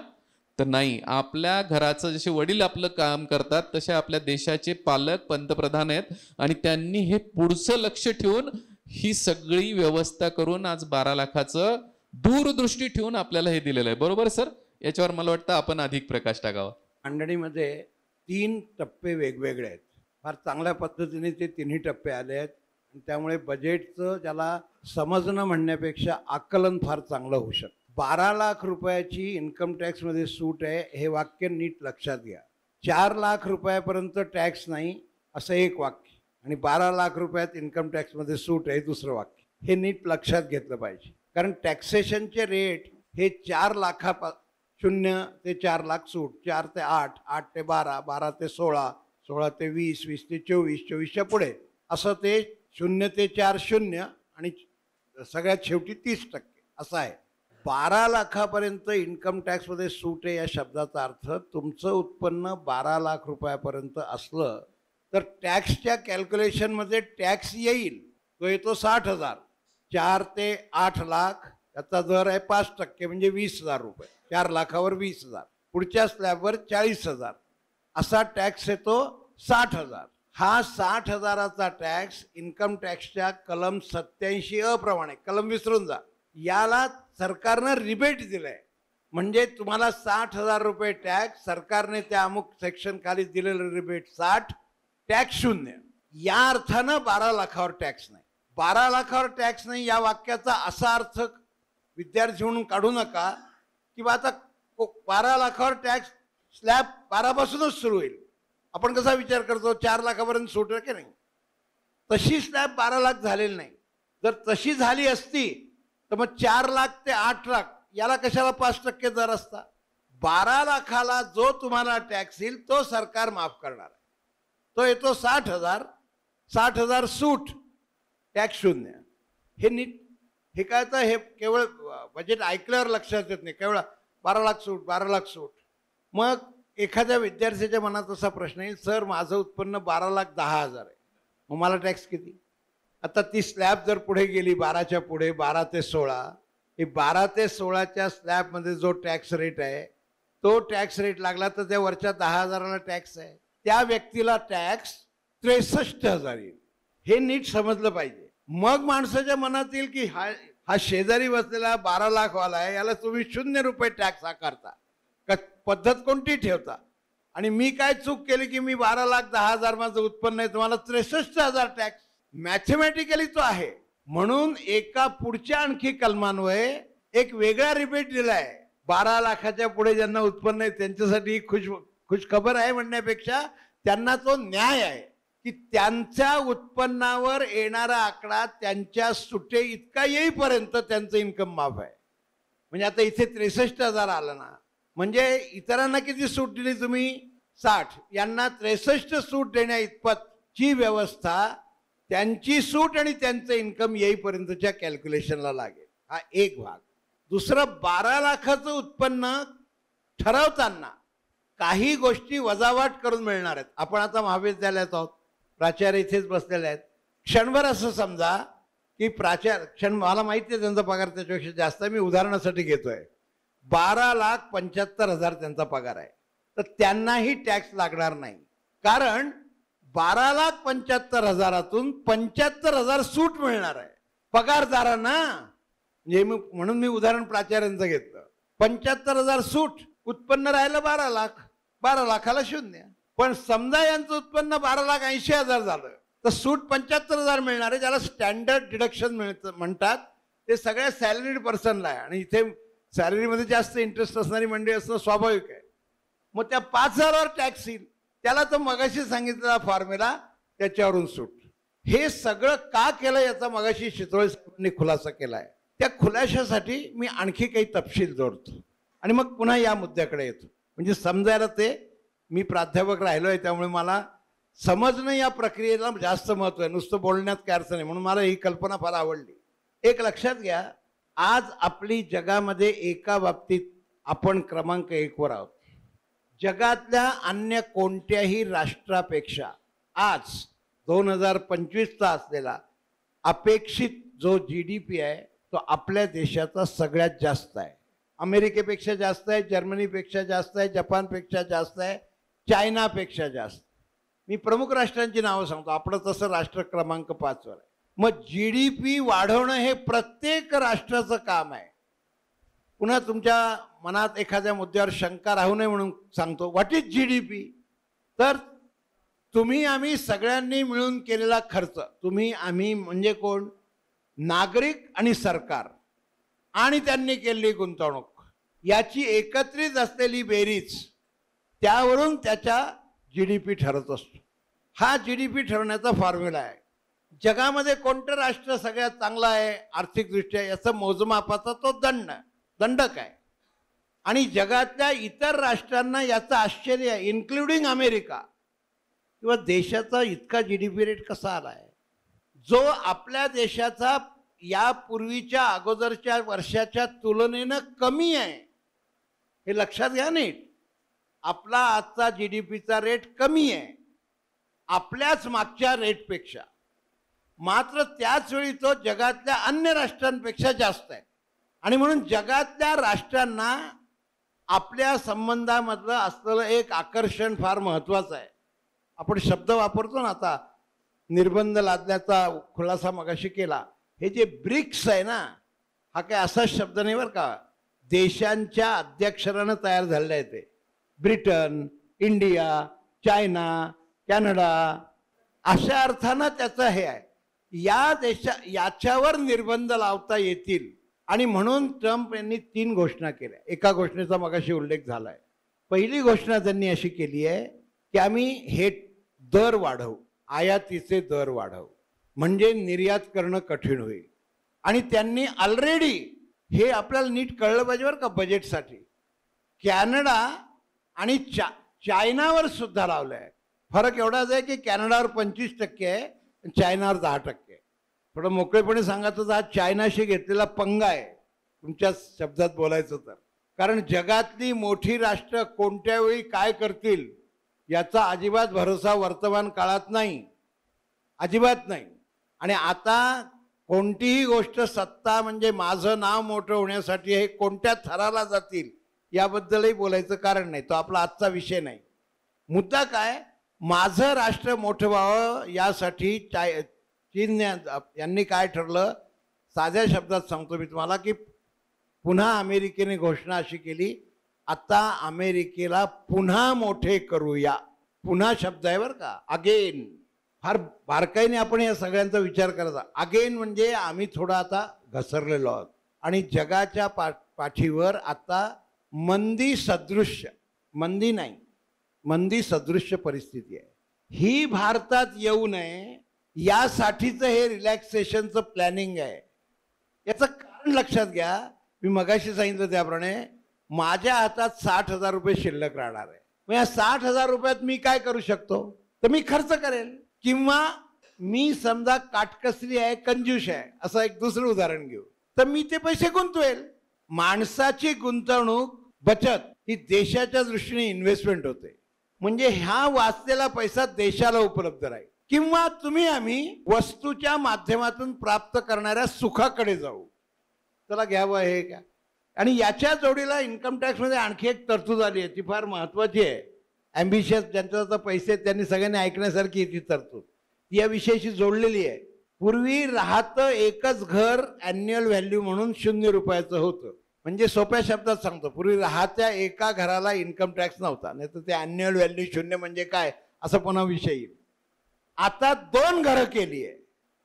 तर नाही. आपल्या घराचं जसे वडील आपलं काम करतात तसे आपल्या देशाचे पालक पंतप्रधान आहेत, आणि त्यांनी हे पुढचं लक्ष ठेवून ही सगळी व्यवस्था करून आज 12 लाखाचं दूरदृष्टी ठेवून आपल्याला हे दिलेलं आहे. बरोबर सर? याच्यावर मला वाटतं आपण अधिक प्रकाश टाकावा. मांडणीमध्ये 3 टप्पे वेगवेगळे आहेत. फार चांगल्या पद्धतीने ते तिन्ही टप्पे आले आहेत, आणि त्यामुळे बजेटचं ज्याला समजणं म्हणण्यापेक्षा आकलन फार चांगलं होऊ शकतं. 12 लाख रुपयाची इन्कम टॅक्समध्ये सूट आहे हे वाक्य नीट लक्षात घ्या. 4 लाख रुपयापर्यंत टॅक्स नाही असं एक वाक्य, आणि 12 लाख रुपयात इन्कम टॅक्समध्ये सूट आहे दुसरं वाक्य. हे नीट लक्षात घेतलं पाहिजे, कारण टॅक्सेशनचे रेट हे 4 लाखा 0 ते 4 लाख सूट, 4 ते 8, 8 ते 12, 12 ते 16, 16 ते 20, 20 ते 24, 24च्या पुढे असं ते 0 ते 4 0, आणि सगळ्यात शेवटी 30% असं आहे. 12 लाखापर्यंत इन्कम टॅक्समध्ये सूट आहे या शब्दाचा अर्थ तुमचं उत्पन्न 12 लाख रुपयापर्यंत असलं तर टॅक्सच्या कॅल्क्युलेशनमध्ये टॅक्स येईल. तो येतो 60,000. 4 ते 8 लाख याचा दर आहे 5% म्हणजे 20,000 रुपये. 4 लाखावर 20,000. पुढच्या स्लॅबवर 40,000 असा टॅक्स येतो 60,000. हा 60,000चा टॅक्स इन्कम टॅक्सच्या कलम 87 प्रमाणे, कलम विसरून जा, याला सरकारनं रिबेट दिलंय. म्हणजे तुम्हाला 60,000 रुपये टॅक्स, सरकारने त्या अमुक सेक्शन खाली दिलेलं रिबेट 60, टॅक्स 0. या अर्थानं 12 लाखावर टॅक्स नाही. 12 लाखावर टॅक्स नाही या वाक्याचा असा अर्थ विद्यार्थी म्हणून काढू नका की आता 12 लाखावर टॅक्स स्लॅब 12 पासूनच सुरू होईल. आपण कसा विचार करतो 4 लाखापर्यंत सूट आहे की नाही, तशी स्लॅब 12 लाख झालेली नाही. जर तशी झाली असती तर मग 4 लाख ते 8 लाख याला कशाला 5% दर असता. 12 लाखाला जो तुम्हाला टॅक्स येईल तो सरकार माफ करणार आहे. तो येतो 60,000. 60,000 सूट, टॅक्स 0. हे नीट, हे काय तर हे केवळ बजेट ऐकल्यावर लक्षात येत नाही. केवळ 12 लाख सूट, 12 लाख सूट. मग एखाद्या विद्यार्थ्याच्या मनात असा प्रश्न येईल, सर माझं उत्पन्न 12,10,000 आहे, मग मला टॅक्स किती. आता ती स्लॅब जर पुढे गेली 12च्या पुढे 12 ते 16, हे 12 ते 16च्या स्लॅबमध्ये जो टॅक्स रेट आहे तो टॅक्स रेट लागला तर त्या वरच्या 10,000ला टॅक्स आहे. त्या व्यक्तीला टॅक्स 63,000 येईल. हे नीट समजलं पाहिजे. मग माणसाच्या मनात येईल की हा शेजारी बसलेला 12 लाखवाला आहे, याला तुम्ही 0 रुपये टॅक्स आकारता का, पद्धत कोणती ठेवता. आणि मी काय चूक केली की मी 12,10,000 माझं उत्पन्न आहे, तुम्हाला 63,000 टॅक्स. मॅथमॅटिकली तो आहे. म्हणून एका पुढच्या आणखी कलमान्वये एक वेगळा रिबेट दिलाय. 12 लाखाच्या पुढे ज्यांना उत्पन्न आहे त्यांच्यासाठी खुश खबर आहे म्हणण्यापेक्षा त्यांना तो न्याय आहे की त्यांच्या उत्पन्नावर येणारा आकडा त्यांच्या सुटे इतका येईपर्यंत त्यांचं इन्कम माफ आहे. म्हणजे आता इथे 63,000 आलं ना, म्हणजे इतरांना किती सूट दिली तुम्ही 60, यांना 63 सूट देण्या इतपतची व्यवस्था त्यांची सूट आणि त्यांचं इन्कम येईपर्यंतच्या कॅल्क्युलेशनला लागेल. हा एक भाग. दुसरं, 12 लाखाचं उत्पन्न ठरवताना काही गोष्टी वजावट करून मिळणार आहेत. आपण आता महाविद्यालयात आहोत, प्राचार्य इथेच बसलेले आहेत. क्षणभर असं समजा की मला माहिती आहे त्यांचा पगार त्याच्यापेक्षा जास्त आहे, मी उदाहरणासाठी घेतोय. 12,75,000 त्यांचा पगार आहे, तर त्यांनाही टॅक्स लागणार नाही. कारण 12,75,000 75,000 सूट मिळणार आहे पगारदारांना. म्हणून मी उदाहरण प्राचार्यांचं घेतलं. 75,000 सूट, उत्पन्न राहिलं 12 लाख. 12 लाखाला 0. पण समजा यांचं उत्पन्न 12,80,000 झालं तर सूट 75,000 मिळणार आहे, ज्याला स्टँडर्ड डिडक्शन म्हणतात. ते सगळ्या सॅलरीड पर्सनला आहे आणि इथे सॅलरीमध्ये जास्त इंटरेस्ट असणारी मंडळी असणं स्वाभाविक आहे. मग त्या 5,000वर टॅक्स येईल. त्याला तर मगाशी सांगितलेला फॉर्म्युला त्याच्यावरून सूट. हे सगळं का केलं याचा मगाशी शितोळे साहेबांनी खुलासा केला आहे. त्या खुलाशासाठी मी आणखी काही तपशील जोडतो आणि मग पुन्हा या मुद्द्याकडे येतो. म्हणजे समजायला ते मी प्राध्यापक राहिलो आहे त्यामुळे मला समजणं या प्रक्रियेला जास्त महत्त्व आहे. नुसतं बोलण्यात काय अर्थ नाही. म्हणून मला ही कल्पना फार आवडली. एक लक्षात घ्या, आज आपली जगामध्ये एका बाबतीत आपण क्रमांक 1 वर आहोत. जगातल्या अन्य कोणत्याही राष्ट्रापेक्षा आज 2025चा असलेला अपेक्षित जो GDP आहे तो आपल्या देशाचा सगळ्यात जास्त आहे. अमेरिकेपेक्षा जास्त आहे, जर्मनीपेक्षा जास्त आहे, जपानपेक्षा जास्त आहे, चायनापेक्षा जास्त. मी प्रमुख राष्ट्रांची नावं सांगतो. आपलं तसं राष्ट्र क्रमांक 5 वर आहे. मग GDP वाढवणं हे प्रत्येक राष्ट्राचं काम आहे. पुन्हा तुमच्या मनात एखाद्या मुद्द्यावर शंका राहू नये म्हणून सांगतो, व्हॉट इज GDP? तर तुम्ही आम्ही सगळ्यांनी मिळून केलेला खर्च. तुम्ही आम्ही म्हणजे कोण? नागरिक आणि सरकार आणि त्यांनी केलेली गुंतवणूक याची एकत्रित असलेली बेरीज, त्यावरून त्याच्या GDP ठरत असतो. हा GDP ठरवण्याचा फॉर्म्युला आहे. जगामध्ये कोणतं राष्ट्र सगळ्यात चांगलं आहे आर्थिकदृष्ट्या याचं मोजमापाचा तो दंडक आहे. आणि जगातल्या इतर राष्ट्रांना याचं आश्चर्य आहे, इन्क्लुडिंग अमेरिका किंवा देशाचा इतका GDP रेट कसा आला आहे. जो आपल्या देशाचा या पूर्वीच्या अगोदरच्या वर्षाच्या तुलनेनं कमी आहे. हे लक्षात घ्या नीट. आपला आजचा GDPचा रेट कमी आहे आपल्याच मागच्या रेटपेक्षा. मात्र त्याच वेळी तो जगातल्या अन्य राष्ट्रांपेक्षा जास्त आहे. आणि म्हणून जगातल्या राष्ट्रांना आपल्या संबंधामधलं असलेलं एक आकर्षण फार महत्त्वाचं आहे. आपण शब्द वापरतो ना आता, निर्बंध लादल्याचा खुलासा मगाशी केला. हे जे ब्रिक्स आहे ना, हा काय असा शब्द नाही बरं का, देशांच्या अध्यक्षरानं तयार झालेलं आहे. ते ब्रिटन, इंडिया, चायना, कॅनडा अशा अर्थानं त्याचं हे आहे. याच्यावर निर्बंध लावता येतील. आणि म्हणून ट्रम्प यांनी 3 घोषणा केल्या. एका घोषणेचा मगाशी उल्लेख झालाय. पहिली घोषणा त्यांनी अशी केली आहे की आम्ही हे दर वाढवू, आयातीचे दर वाढवू, म्हणजे निर्यात करणं कठीण होईल. आणि त्यांनी ऑलरेडी हे आपल्याला नीट कळलं पाहिजे बरं का, बजेटसाठी कॅनडा आणि चायनावर सुद्धा लावलं आहे. फरक एवढाच आहे की कॅनडावर 25% आहे, चायनावर 10%. थोडं मोकळेपणे सांगायचं तर हा चायनाशी घेतलेला पंगा आहे, तुमच्या शब्दात बोलायचं तर. कारण जगातली मोठी राष्ट्र कोणत्या वेळी काय करतील याचा अजिबात भरोसा वर्तमान काळात नाही, अजिबात नाही. आणि आता कोणतीही गोष्ट सत्ता म्हणजे माझं नाव मोठं होण्यासाठी हे कोणत्या थराला जातील याबद्दलही बोलायचं कारण नाही. तो आपला आजचा विषय नाही. मुद्दा काय, माझं राष्ट्र मोठं व्हावं यासाठी चीन यांनी काय ठरलं, साध्या शब्दात सांगतो मी तुम्हाला, की पुन्हा अमेरिकेने घोषणा अशी केली, आता अमेरिकेला पुन्हा मोठे करूया. पुन्हा शब्द आहे बरं का, अगेन. फार बारकाईने आपण या सगळ्यांचा विचार करायचा. अगेन म्हणजे आम्ही थोडं आता घसरलेलो आहोत आणि जगाच्या पाठीवर आता मंदी सदृश्य, मंदी नाही, मंदी सदृश्य परिस्थिती आहे. ही भारतात येऊ नये यासाठीचं हे रिलॅक्सेशनचं प्लॅनिंग आहे. याचं कारण लक्षात घ्या. मी मगाशी सांगितलं त्याप्रमाणे माझ्या हातात 60,000 रुपये शिल्लक राहणार आहे. मग या 60,000 रुपयात मी काय करू शकतो, तर मी खर्च करेल. किंवा मी समजा काटकसरी आहे, कंजूष आहे, असं एक दुसरं उदाहरण घेऊ, तर मी ते पैसे गुंतवेल. माणसाची गुंतवणूक, बचत ही देशाच्या दृष्टीने इन्व्हेस्टमेंट होते. म्हणजे हा वाचलेला पैसा देशाला उपलब्ध राहील. किंवा तुम्ही आम्ही वस्तूच्या माध्यमातून प्राप्त करणाऱ्या सुखाकडे जाऊ. चला घ्यावं हे का. आणि याच्या जोडीला इन्कम टॅक्समध्ये आणखी एक तरतूद आली आहे, ती फार महत्त्वाची आहे. ॲम्बिशियस ज्यांच्या पैसे त्यांनी सगळ्यांनी ऐकण्यासारखी ती तरतूद या विषयाशी जोडलेली आहे. पूर्वी राहतं एकच घर ॲन्युअल व्हॅल्यू म्हणून 0 रुपयाचं होतं. म्हणजे सोप्या शब्दात सांगतो, पूर्वी राहत्या एका घराला इन्कम टॅक्स नव्हता, नाही तर ते ॲन्युअल व्हॅल्यू 0 म्हणजे काय असं पुन्हा विषय येईल. आता 2 घरं केली आहे.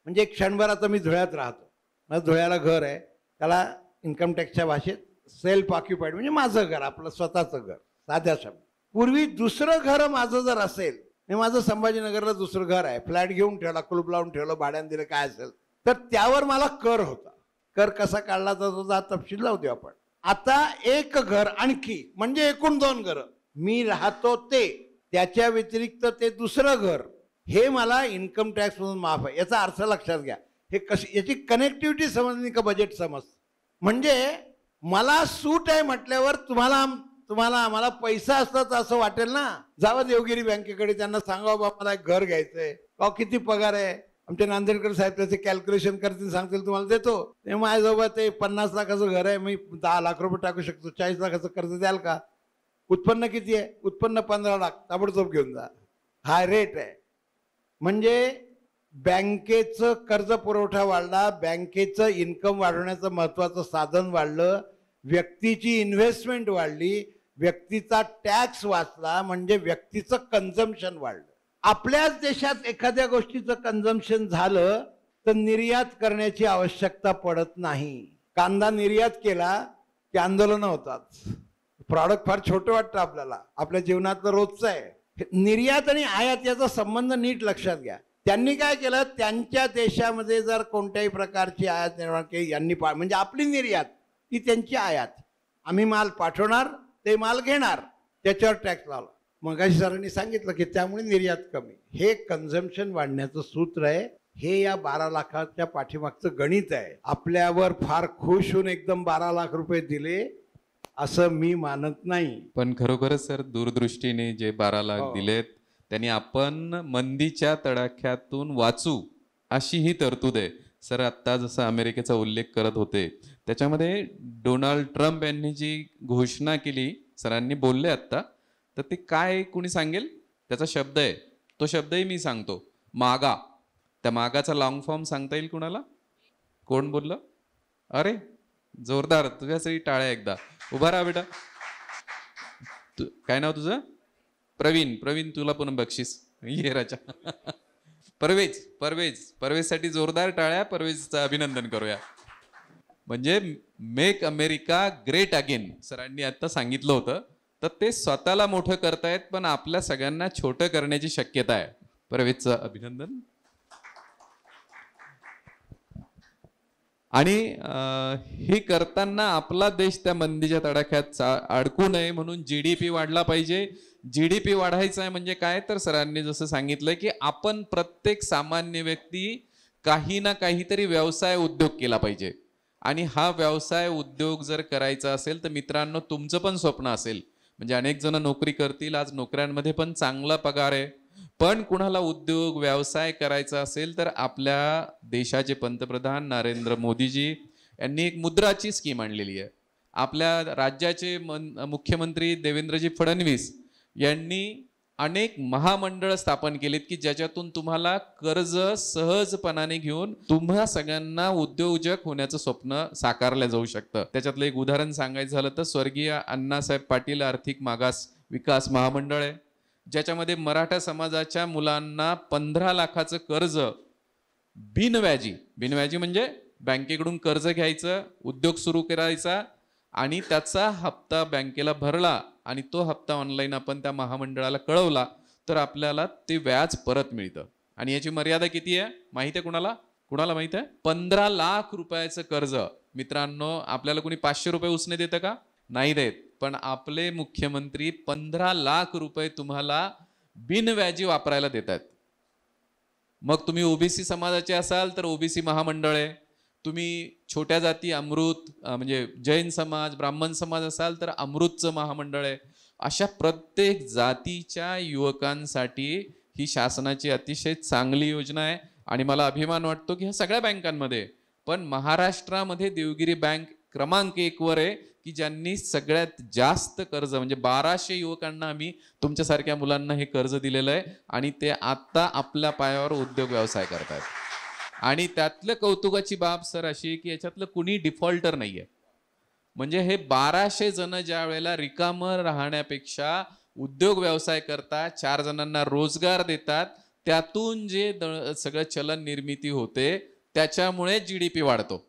म्हणजे एक क्षणभर आता मी धुळ्यात राहतो, माझं धुळ्याला घर आहे, त्याला इन्कम टॅक्सच्या भाषेत सेल्फ ऑक्युपाईड म्हणजे माझं घर, आपलं स्वतःचं घर, साध्या शब्द. पूर्वी दुसरं घर माझं जर असेल, माझं संभाजीनगरला दुसरं घर आहे, फ्लॅट घेऊन ठेवला, कुलूप लावून ठेवलं, भाड्यानं दिलं काय असेल, तर त्यावर मला कर होता. कर कसा काढला जातो हा तपशील लावू देऊ आपण. आता एक घर आणखी म्हणजे एकूण 2 घरं मी राहतो ते, त्याच्या व्यतिरिक्त ते दुसरं घर, हे मला इन्कम टॅक्स म्हणून माफ आहे. याचा अर्थ लक्षात घ्या. हे कशी याची कनेक्टिव्हिटी समजली का बजेट समज. म्हणजे मला सूट आहे म्हटल्यावर तुम्हाला आम्हाला पैसा असता तर असं वाटेल ना, जावं देवगिरी बँकेकडे, त्यांना सांगावं बाबा मला एक घर घ्यायचंय, किती पगार आहे, आमचे नांदेडकर साहेब त्याचे कॅल्क्युलेशन करतील, सांगतील तुम्हाला देतो. ते माझ्याजवळ ते 50 लाखाचं घर आहे, मी 10 लाख रुपये टाकू शकतो, 40 लाखाचं कर्ज द्याल का, उत्पन्न किती आहे, उत्पन्न 15 लाख, ताबडतोब घेऊन जा, हा रेट आहे. म्हणजे बँकेचं कर्ज पुरवठा वाढला, बँकेचं इन्कम वाढवण्याचं महत्वाचं साधन वाढलं, व्यक्तीची इन्व्हेस्टमेंट वाढली, व्यक्तीचा टॅक्स वाचला, म्हणजे व्यक्तीचं कन्झम्पशन वाढलं. आपल्याच देशात एखाद्या गोष्टीचं कन्झम्पशन झालं तर निर्यात करण्याची आवश्यकता पडत नाही. कांदा निर्यात केला की आंदोलन होतात. प्रॉडक्ट फार छोटं वाटतं आपल्याला, आपल्या जीवनातलं रोजचं आहे. निर्यात आणि आयात याचा संबंध नीट लक्षात घ्या. त्यांनी काय केलं, त्यांच्या देशामध्ये जर कोणत्याही प्रकारची आयात निर्माण केली यांनी, म्हणजे आपली निर्यात ती त्यांची आयात, आम्ही माल पाठवणार, ते माल घेणार, त्याच्यावर टॅक्स लावला. मगाशी सरांनी सांगितलं की त्यामुळे निर्यात कमी. हे कन्झम्पशन वाढण्याचं सूत्र आहे. हे या 12 लाखाच्या पाठीमागचं गणित आहे. आपल्यावर फार खुश होऊन एकदम 12 लाख रुपये दिले असं मी मानत नाही. पण खरोखरच सर दूरदृष्टीने जे 12 लाख हो. दिलेत त्यांनी आपण मंदीच्या तडाख्यातून वाचू अशी ही तरतूद आहे. सर आत्ता जसं अमेरिकेचा उल्लेख करत होते त्याच्यामध्ये डोनाल्ड ट्रम्प यांनी जी घोषणा केली, सरांनी बोलले आत्ता, तर ते काय कुणी सांगेल? त्याचा शब्द आहे, तो शब्दही मी सांगतो, मागा. त्या मागाचा लॉंग फॉर्म सांगता येईल कुणाला? कोण बोललं? अरे जोरदार, तुझ्यासाठी टाळ्या एकदा. उभा राहा बेटा. काय नाव तुझं? प्रवीण. प्रवीण, तुला पण बक्षीस. ये राजा. परवेजसाठी जोरदार टाळ्या. परवेजचं अभिनंदन करूया. म्हणजे मेक अमेरिका ग्रेट अगेन सरांनी आता सांगितलं होतं, तर ते स्वतःला मोठं करतायत पण आपल्या सगळ्यांना छोटं करण्याची शक्यता आहे. परवेजचं अभिनंदन. आणि हे करताना आपला देश त्या मंदीच्या तडाख्यात अडकू नये म्हणून जीडीपी वाढला पाहिजे. जीडीपी वाढायचा आहे म्हणजे काय, तर सरांनी जसं सांगितलंय की आपण प्रत्येक सामान्य व्यक्ती काही ना काहीतरी व्यवसाय उद्योग केला पाहिजे. आणि हा व्यवसाय उद्योग जर करायचा असेल तर मित्रांनो, तुमचं पण स्वप्न असेल, म्हणजे अनेक जण नोकरी करतील, आज नोकऱ्यांमध्ये पण चांगला पगार आहे, पण कुणाला उद्योग व्यवसाय करायचा असेल तर आपल्या देशाचे पंतप्रधान नरेंद्र मोदीजी यांनी एक मुद्राची स्कीम आणलेली आहे. आपल्या राज्याचे मुख्यमंत्री देवेंद्रजी फडणवीस यांनी अनेक महामंडळ स्थापन केलीत की ज्याच्यातून तुम्हाला कर्ज सहजपणाने घेऊन तुम्हा सगळ्यांना उद्योजक होण्याचं स्वप्न साकारलं जाऊ शकतं. त्याच्यातलं एक उदाहरण सांगायचं झालं तर स्वर्गीय अण्णासाहेब पाटील आर्थिक मागास विकास महामंडळ आहे, ज्याच्यामध्ये मराठा समाजाच्या मुलांना 15 लाखाचं कर्ज बिनव्याजी म्हणजे बँकेकडून कर्ज घ्यायचं, उद्योग सुरू करायचा आणि त्याचा हप्ता बँकेला भरला आणि तो हप्ता ऑनलाईन आपण त्या महामंडळाला कळवला तर आपल्याला ते व्याज परत मिळतं. आणि याची मर्यादा किती आहे माहिती आहे कुणाला माहिती आहे? 15 लाख रुपयाचं कर्ज. मित्रांनो, आपल्याला कोणी 500 रुपये उसने देतं का? नाही देत. पण आपले मुख्यमंत्री 15 लाख रुपये तुम्हाला बिनव्याजी वापरायला देतात. मग तुम्ही ओबीसी समाजाचे असाल तर ओबीसी महामंडळ आहे, तुम्ही छोट्या जाती अमृत म्हणजे जैन समाज ब्राह्मण समाज असाल तर अमृतचं महामंडळ आहे. अशा प्रत्येक जातीच्या युवकांसाठी ही शासनाची अतिशय चांगली योजना आहे. आणि मला अभिमान वाटतो की ह्या सगळ्या बँकांमध्ये, पण महाराष्ट्रामध्ये देवगिरी बँक क्रमांक 1 वर आहे की ज्यांनी सगळ्यात जास्त कर्ज, म्हणजे 1200 युवकांना आम्ही तुमच्यासारख्या मुलांना हे कर्ज दिलेलं आहे आणि ते आता आपल्या पायावर उद्योग व्यवसाय करतात. आणि त्यातलं कौतुकाची बाब सर अशी की याच्यातलं कुणी डिफॉल्टर नाहीये. म्हणजे हे 1200 जण ज्या वेळेला रिकामं राहण्यापेक्षा उद्योग व्यवसाय करतात, 4 जणांना रोजगार देतात, त्यातून जे सगळं चलन निर्मिती होते त्याच्यामुळे जीडीपी वाढतो.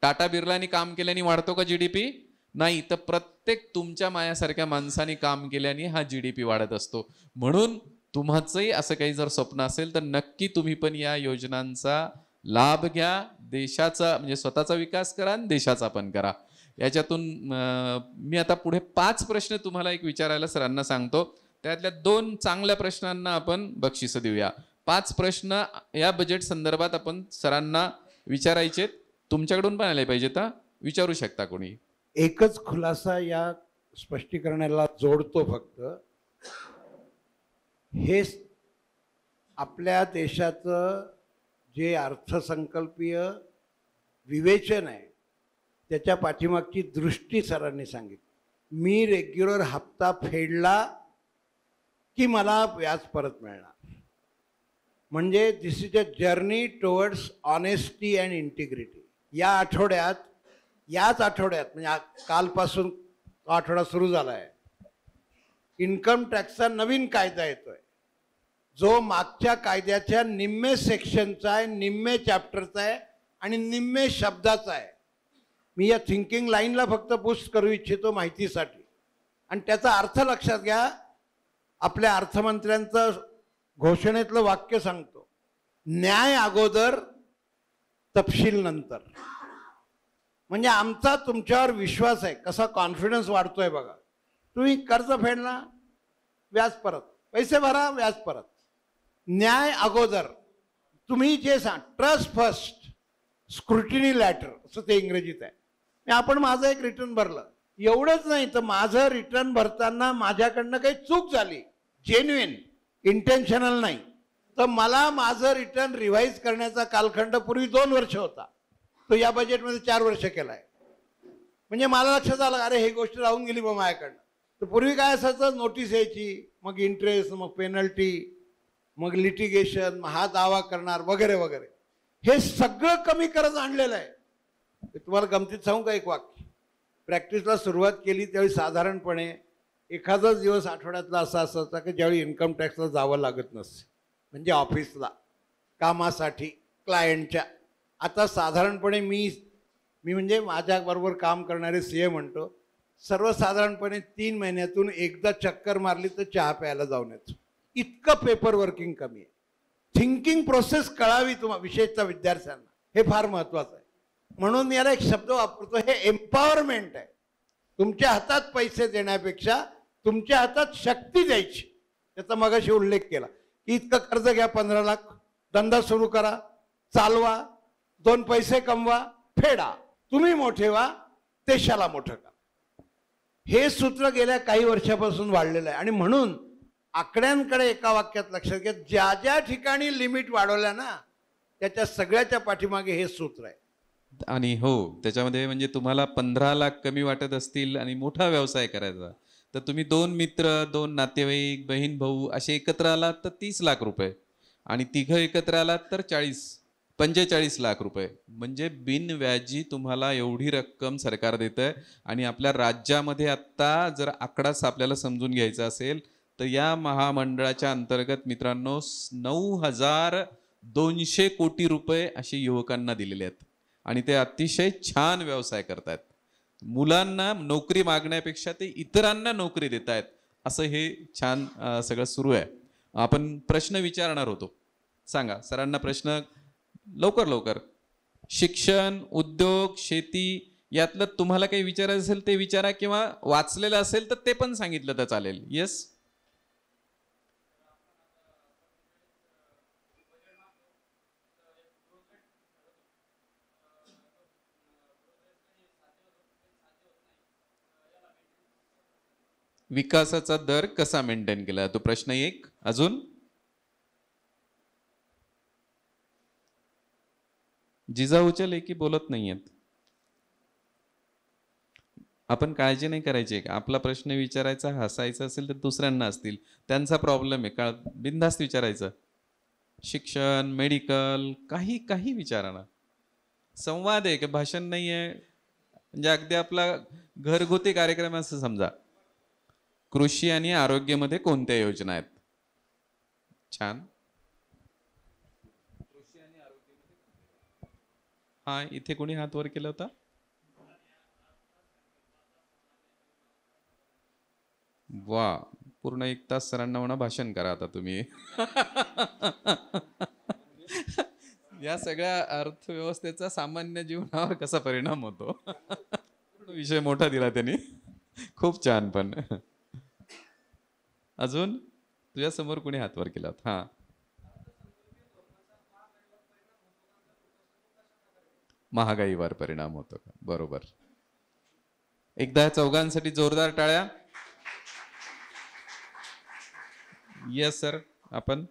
टाटा बिर्लानी काम केल्याने वाढतो का जीडीपी? नाही. तर प्रत्येक तुमच्या मायासारख्या माणसाने काम केल्याने हा जीडीपी वाढत असतो. म्हणून तुम्हाचंही असं काही जर स्वप्न असेल तर नक्की तुम्ही पण या योजनांचा लाभ घ्या. देशाचा म्हणजे स्वतःचा विकास करा आणि देशाचा पण करा. याच्यातून मी आता पुढे 5 प्रश्न तुम्हाला एक विचारायला सरांना सांगतो. त्यातल्या 2 चांगल्या प्रश्नांना आपण बक्षिसं देऊया. 5 प्रश्न या बजेट संदर्भात आपण सरांना विचारायचे. तुमच्याकडून पण आले पाहिजेत, विचारू शकता कोणी. एकच खुलासा या स्पष्टीकरणाला जोडतो फक्त, हे आपल्या देशाचं जे अर्थसंकल्पीय विवेचन आहे त्याच्या पाठीमागची दृष्टी सरांनी सांगितली. मी रेग्युलर हप्ता फेडला की मला व्याज परत मिळणार. म्हणजे this is a journey towards honesty and integrity. याच आठवड्यात म्हणजे कालपासून तो आठवडा सुरू झाला आहे, इन्कम टॅक्सचा नवीन कायदा येतोय जो मागच्या कायद्याच्या निम्मे सेक्शनचा आहे, निम्मे चॅप्टरचा आहे आणि निम्मे शब्दाचा आहे. मी या थिंकिंग लाईनला फक्त बूस्ट करू इच्छितो माहितीसाठी. आणि त्याचा अर्थ लक्षात घ्या. आपल्या अर्थमंत्र्यांचं घोषणेतलं वाक्य सांगतो, न्याय अगोदर तपशील नंतर. म्हणजे आमचा तुमच्यावर विश्वास आहे. कसा कॉन्फिडन्स वाढतोय बघा. तुम्ही कर्ज फेडला, व्याज परत, पैसे भरा, व्याज परत. न्याय अगोदर. तुम्ही जे सांग ट्रस्ट फर्स्ट स्क्रुटिनी लॅटर असं ते इंग्रजीत आहे. आपण माझं एक रिटर्न भरलं, एवढंच नाही तर माझं रिटर्न भरताना माझ्याकडनं काही चूक झाली, जेन्युइन इंटेन्शनल नाही, तर मला माझं रिटर्न रिवाईज करण्याचा कालखंड पूर्वी 2 वर्ष होता, तो या बजेटमध्ये 4 वर्ष केलाय. म्हणजे मला लक्षात आलं अरे ही गोष्ट राहून गेली बा माझ्याकडनं. तर पूर्वी काय असायचं, नोटीस यायची, मग इंटरेस्ट, मग पेनल्टी, मग लिटिगेशन, मग हा दावा करणार वगैरे वगैरे. हे सगळं कमी करत आणलेलं आहे. तुम्हाला गमतीत सांगू का एक वाक्य. प्रॅक्टिसला सुरुवात केली त्यावेळी साधारणपणे एखादाच दिवस आठवड्यातला असा असायचा की ज्यावेळी इन्कम टॅक्सला जावं लागत नसे, म्हणजे ऑफिसला कामासाठी क्लायंटच्या. आता साधारणपणे मी म्हणजे माझ्याबरोबर काम करणारे CA म्हणतो, सर्वसाधारणपणे 3 महिन्यातून एकदा चक्कर मारली तर चहा प्यायला जाऊन येतो. इतकं पेपर वर्किंग कमी आहे. थिंकिंग प्रोसेस कळावी तुम्हाला, विशेषतः विद्यार्थ्यांना, हे फार महत्त्वाचं आहे. म्हणून मी याला एक शब्द वापरतो, हे एम्पॉवरमेंट आहे. तुमच्या हातात पैसे देण्यापेक्षा तुमच्या हातात शक्ती द्यायची. त्याचा मगाशी उल्लेख केला की इतकं कर्ज घ्या 15 लाख, धंदा सुरू करा, चालवा, 2 पैसे कमवा, फेडा, तुम्ही मोठे व्हा, देशाला मोठं करा. हे सूत्र गेल्या काही वर्षापासून वाढलेलं आहे. आणि म्हणून आकड्यांकडे एका वाक्यात लक्षात घ्या, ज्या ज्या ठिकाणी लिमिट वाढवल्या ना त्याच्या सगळ्याच्या पाठीमागे हे सूत्र आहे. आणि हो, त्याच्यामध्ये म्हणजे तुम्हाला 15 लाख कमी वाटत असतील आणि मोठा व्यवसाय करायचा, तर तुम्ही 2 मित्र, 2 नातेवाईक, बहीण भाऊ असे एकत्र आलात तर 30 लाख रुपये, आणि तिघं एकत्र आलात तर 45 लाख रुपये. म्हणजे बिनव्याजी तुम्हाला एवढी रक्कम सरकार देत आहे. आणि आपल्या राज्यामध्ये आत्ता जर आकडाच आपल्याला समजून घ्यायचा असेल तर या महामंडळाच्या अंतर्गत मित्रांनो 9,200 कोटी रुपये असे युवकांना दिलेले आहेत. आणि ते अतिशय छान व्यवसाय करतायत. मुलांना नोकरी मागण्यापेक्षा ते इतरांना नोकरी देत आहेत. असं हे छान सगळं सुरू आहे. आपण प्रश्न विचारणार होतो. सांगा सरांना प्रश्न लवकर. शिक्षण, उद्योग, शेती यातलं तुम्हाला काही विचारायचं असेल ते विचारा, किंवा वाचलेलं असेल तर ते पण सांगितलं तर चालेल. येस. विकासाचा दर कसा मेंटेन केला तो प्रश्न 1. अजून जिजाऊच्या लेखी बोलत नाहीयेत. आपण काळजी नाही करायची. आपला प्रश्न विचारायचा, हसायचा असेल तर दुसऱ्यांना असतील, त्यांचा प्रॉब्लेम आहे, बिनधास्त विचारायचं. शिक्षण, मेडिकल, काही विचारा ना. संवाद आहे, की भाषण नाही आहे. म्हणजे अगदी आपला घरगुती कार्यक्रम असं समजा. कृषी आणि आरोग्यामध्ये कोणत्या योजना आहेत? छान. कृषी आणि आरोग्यामध्ये, हा इथे कोणी हात वर केला होता? वा, पूर्ण 1 तास सरांना म्हणा भाषण करा आता तुम्ही. या सगळ्या अर्थव्यवस्थेचा सामान्य जीवनावर कसा परिणाम होतो. विषय मोठा दिला त्यांनी. खूप छान. पण अजून तुझ्या समोर कोणी हात वर केला? हा, महागाईवर परिणाम होतो का? बरोबर. एकदा या चौघांसाठी जोरदार टाळ्या. Yes sir. आपण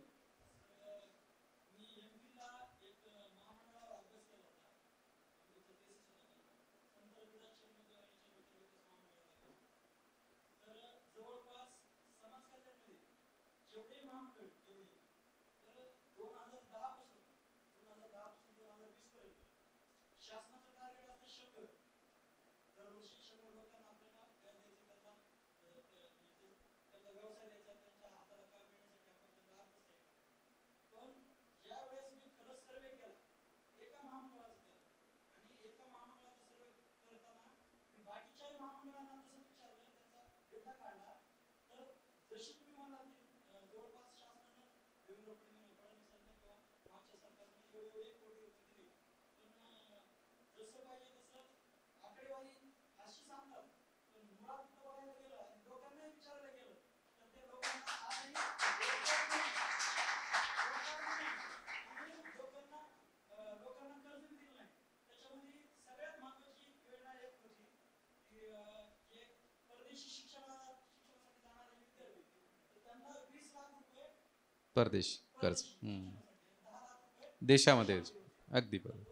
परदेश कर्ज. देशामध्ये अगदी बरोबर.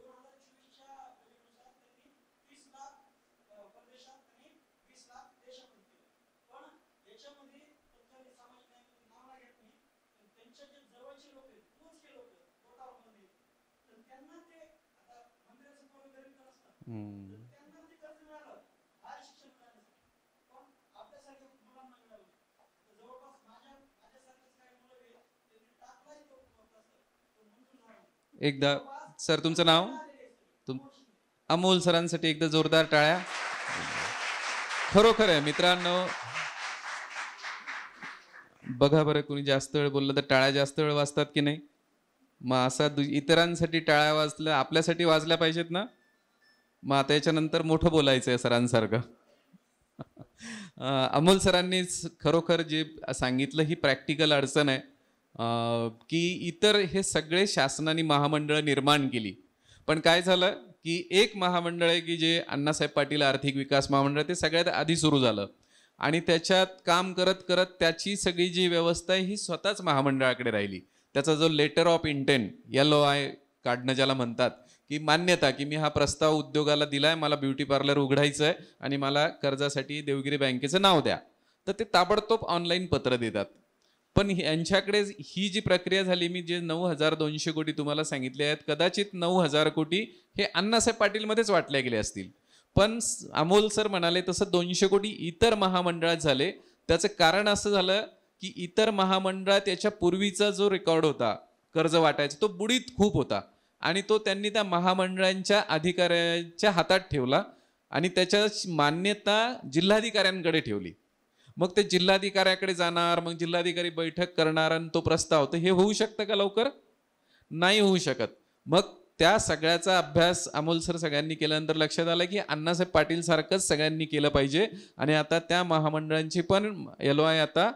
एकदा सर तुमचं नाव? अमोल सरांसाठी एकदा जोरदार टाळ्या. खरोखर आहे मित्रांनो, बघा बरं, कोणी जास्त वेळ बोललं तर टाळ्या जास्त वेळ वाजतात की नाही? मग असा इतरांसाठी टाळ्या वाजल्या, आपल्यासाठी वाजल्या पाहिजेत ना. मग आता याच्यानंतर मोठं बोलायचं आहे सरांसारखं. अमोल सरांनीच खरोखर जे सांगितलं ही प्रॅक्टिकल अडचण आहे की इतर हे सगळे शासनाने महामंडळ निर्माण केली, पण काय झालं की एक महामंडळ आहे की जे अण्णासाहेब पाटील आर्थिक विकास महामंडळ, ते सगळ्यात आधी सुरू झालं आणि त्याच्यात काम करत करत त्याची सगळी जी व्यवस्था आहे ही स्वतःच महामंडळाकडे राहिली. त्याचा जो लेटर ऑफ इंटेंट LOI काढणं ज्याला म्हणतात, की मान्यता की मी हा प्रस्ताव उद्योगाला दिलाय, मला ब्युटी पार्लर उघडायचं आहे आणि मला कर्जासाठी देवगिरी बँकेचं नाव द्या, तर ते ताबडतोब ऑनलाईन पत्र देतात. पण यांच्याकडे ही जी प्रक्रिया झाली, मी जे 9,200 कोटी तुम्हाला सांगितले आहेत, कदाचित 9,000 कोटी हे अण्णासाहेब पाटीलमध्येच वाटले गेले असतील. पण अमोल सर म्हणाले तसं 200 कोटी इतर महामंडळात झाले. त्याचं कारण असं झालं की इतर महामंडळात याच्या पूर्वीचा जो रेकॉर्ड होता कर्ज वाटायचा तो बुडीत खूप होता आणि तो त्यांनी त्या महामंडळांच्या अधिकाऱ्याच्या हातात ठेवला आणि त्याच्या मान्यता जिल्हाधिकाऱ्यांकडे ठेवली. मग ते जिल्हाधिकाऱ्याकडे जाणार, मग जिल्हाधिकारी बैठक करणार आणि तो प्रस्ताव, तर हे होऊ शकतं का लवकर? नाही होऊ शकत. मग त्या सगळ्याचा अभ्यास अमोल सर सगळ्यांनी केल्यानंतर लक्षात आलं की अण्णासाहेब पाटील सारखंच सगळ्यांनी केलं पाहिजे आणि आता त्या महामंडळांची पण LOI आता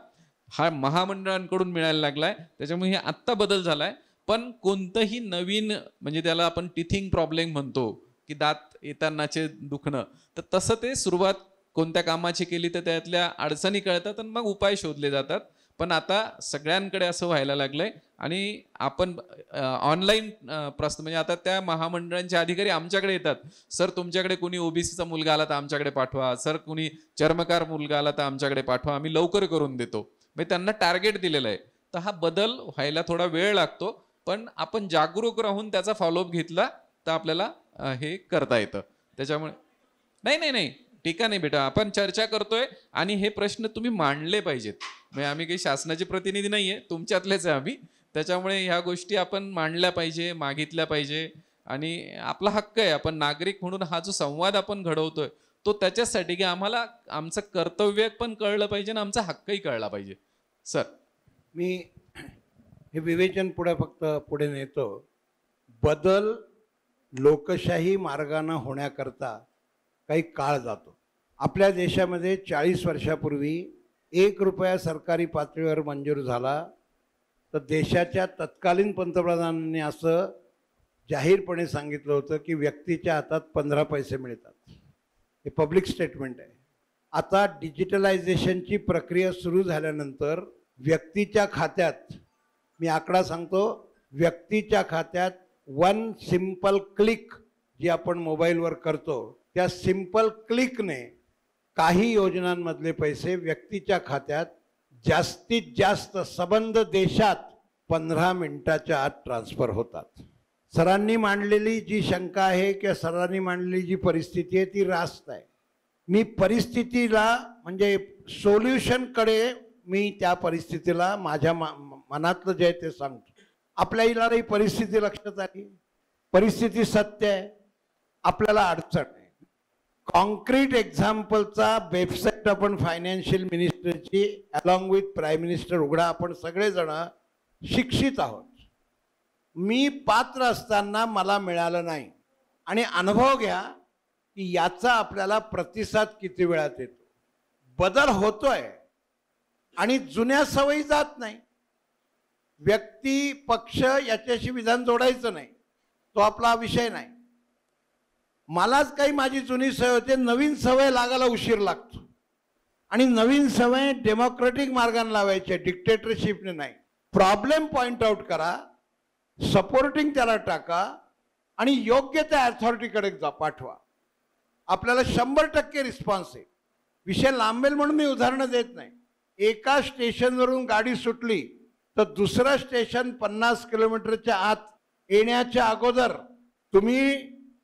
हा महामंडळांकडून मिळायला लागलाय. त्याच्यामुळे हे आत्ता बदल झालाय. पण कोणतंही नवीन, म्हणजे त्याला आपण टिथिंग प्रॉब्लेम म्हणतो की दात येतानाचे दुखणं, तर तसं ते सुरुवात कोणत्या कामाची केली तर त्यातल्या अडचणी कळतात आणि मग उपाय शोधले जातात. पण आता सगळ्यांकडे असं व्हायला लागलंय आणि आपण ऑनलाईन म्हणजे आता त्या महामंडळांचे अधिकारी आमच्याकडे येतात, सर तुमच्याकडे कोणी OBCचा मुलगा आला तर आमच्याकडे पाठवा, सर कोणी चर्मकार मुलगा आला तर आमच्याकडे पाठवा, आम्ही लवकर करून देतो. म्हणजे त्यांना टार्गेट दिलेलं आहे. तर हा बदल व्हायला थोडा वेळ लागतो, पण आपण जागरूक राहून त्याचा फॉलोअप घेतला तर आपल्याला हे करता येतं. त्याच्यामुळे नाही टीका नाही बेटा, आपण चर्चा करतोय आणि हे प्रश्न तुम्ही मांडले पाहिजेत. म्हणजे आम्ही काही शासनाचे प्रतिनिधी नाहीये, तुमच्यातलेच आहे आम्ही. त्याच्यामुळे ह्या गोष्टी आपण मांडल्या पाहिजे, मागितल्या पाहिजे आणि आपला हक्क आहे. आपण नागरिक म्हणून हा जो संवाद आपण घडवतोय तो त्याच्यासाठी की आम्हाला आमचं कर्तव्य पण कळलं पाहिजे आणि आमचा हक्कही कळला पाहिजे. सर मी हे विवेचन पुढे नेतो. बदल लोकशाही मार्गाने होण्याकरता काही काळ जातो. आपल्या देशामध्ये 40 वर्षापूर्वी 1 रुपया सरकारी पातळीवर मंजूर झाला तर देशाच्या तत्कालीन पंतप्रधानांनी असं जाहीरपणे सांगितलं होतं की व्यक्तीच्या हातात 15 पैसे मिळतात. हे पब्लिक स्टेटमेंट आहे. आता डिजिटलायझेशनची प्रक्रिया सुरू झाल्यानंतर व्यक्तीच्या खात्यात, मी आकडा सांगतो, व्यक्तीच्या खात्यात 1 सिंपल क्लिक जी आपण मोबाईलवर करतो, त्या सिंपल क्लिकने काही योजनांमधले पैसे व्यक्तीच्या खात्यात जास्तीत जास्त सबंध देशात 15 मिनिटाच्या आत ट्रान्सफर होतात. सरांनी मांडलेली जी शंका आहे किंवा सरांनी मांडलेली जी परिस्थिती आहे ती रास्त आहे. मी परिस्थितीला म्हणजे सोल्युशनकडे मी त्या परिस्थितीला माझ्या मनातलं जे आहे ते सांगतो. आपल्या इलाही परिस्थिती लक्षात आली, परिस्थिती सत्य आहे, आपल्याला अडचण आहे. कॉन्क्रीट एक्झाम्पलचा वेबसाईट आपण फायनान्शियल मिनिस्टरची अलॉंग विथ प्राईम मिनिस्टर उघडा. आपण सगळेजण शिक्षित आहोत. मी पात्र असताना मला मिळालं नाही आणि अनुभव घ्या की याचा आपल्याला प्रतिसाद किती वेळात येतो. बदल होतोय आणि जुन्या सवयी जात नाही. व्यक्ती पक्ष याच्याशी विधान जोडायचं नाही, तो आपला विषय नाही. मलाच काही माझी जुनी सवय होते, नवीन सवय लागायला उशीर लागतो आणि नवीन सवय डेमोक्रेटिक मार्गाने लावायची, डिक्टेटरशिपने नाही. प्रॉब्लेम पॉइंट आउट करा, सपोर्टिंग त्याला टाका आणि योग्य त्या अथॉरिटीकडे पाठवा. आपल्याला 100% रिस्पॉन्स आहे. विषय लांबेल म्हणून मी उदाहरणं देत नाही. एका स्टेशनवरून गाडी सुटली तर दुसरं स्टेशन 50 किलोमीटरच्या आत येण्याच्या अगोदर तुम्ही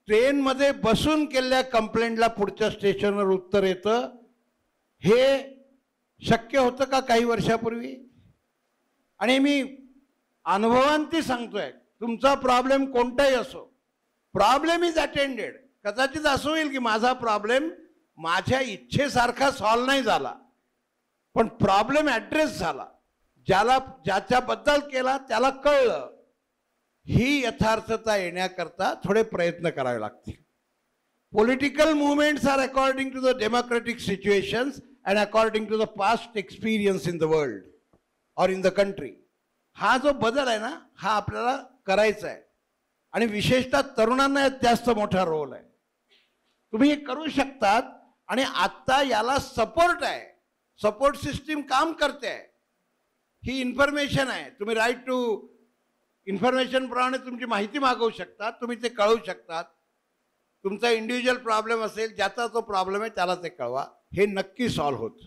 ट्रेनमध्ये बसून केलेल्या कंप्लेंटला पुढच्या स्टेशनवर उत्तर येतं. हे शक्य होतं का काही वर्षापूर्वी? आणि मी अनुभवांती सांगतोय, तुमचा प्रॉब्लेम कोणताही असो, प्रॉब्लेम इज अटेंडेड. कदाचित असं होईल की माझा प्रॉब्लेम माझ्या इच्छेसारखा सॉल्व्ह नाही झाला, पण प्रॉब्लेम ॲड्रेस झाला. ज्याच्याबद्दल केला त्याला कळलं. ही यथार्थता येण्याकरता थोडे प्रयत्न करावे लागतील. Political movements are according to the democratic situations and according to the past experience in the world और इन द कंट्री. हा जो बदल आहे ना, हा आपल्याला करायचा आहे. आणि विशेषतः तरुणांना यात जास्त मोठा रोल आहे. तुम्ही हे करू शकतात. आणि आत्ता याला सपोर्ट आहे, सपोर्ट सिस्टीम काम करते आहे. ही इन्फॉर्मेशन आहे. तुम्ही राईट टू इन्फॉर्मेशन प्रमाणे तुमची माहिती मागवू शकतात, तुम्ही ते कळवू शकतात. तुमचा इंडिव्हिज्युअल प्रॉब्लेम असेल, ज्याचा तो प्रॉब्लेम आहे त्याला ते कळवा. हे नक्की सॉल्व्ह होतं.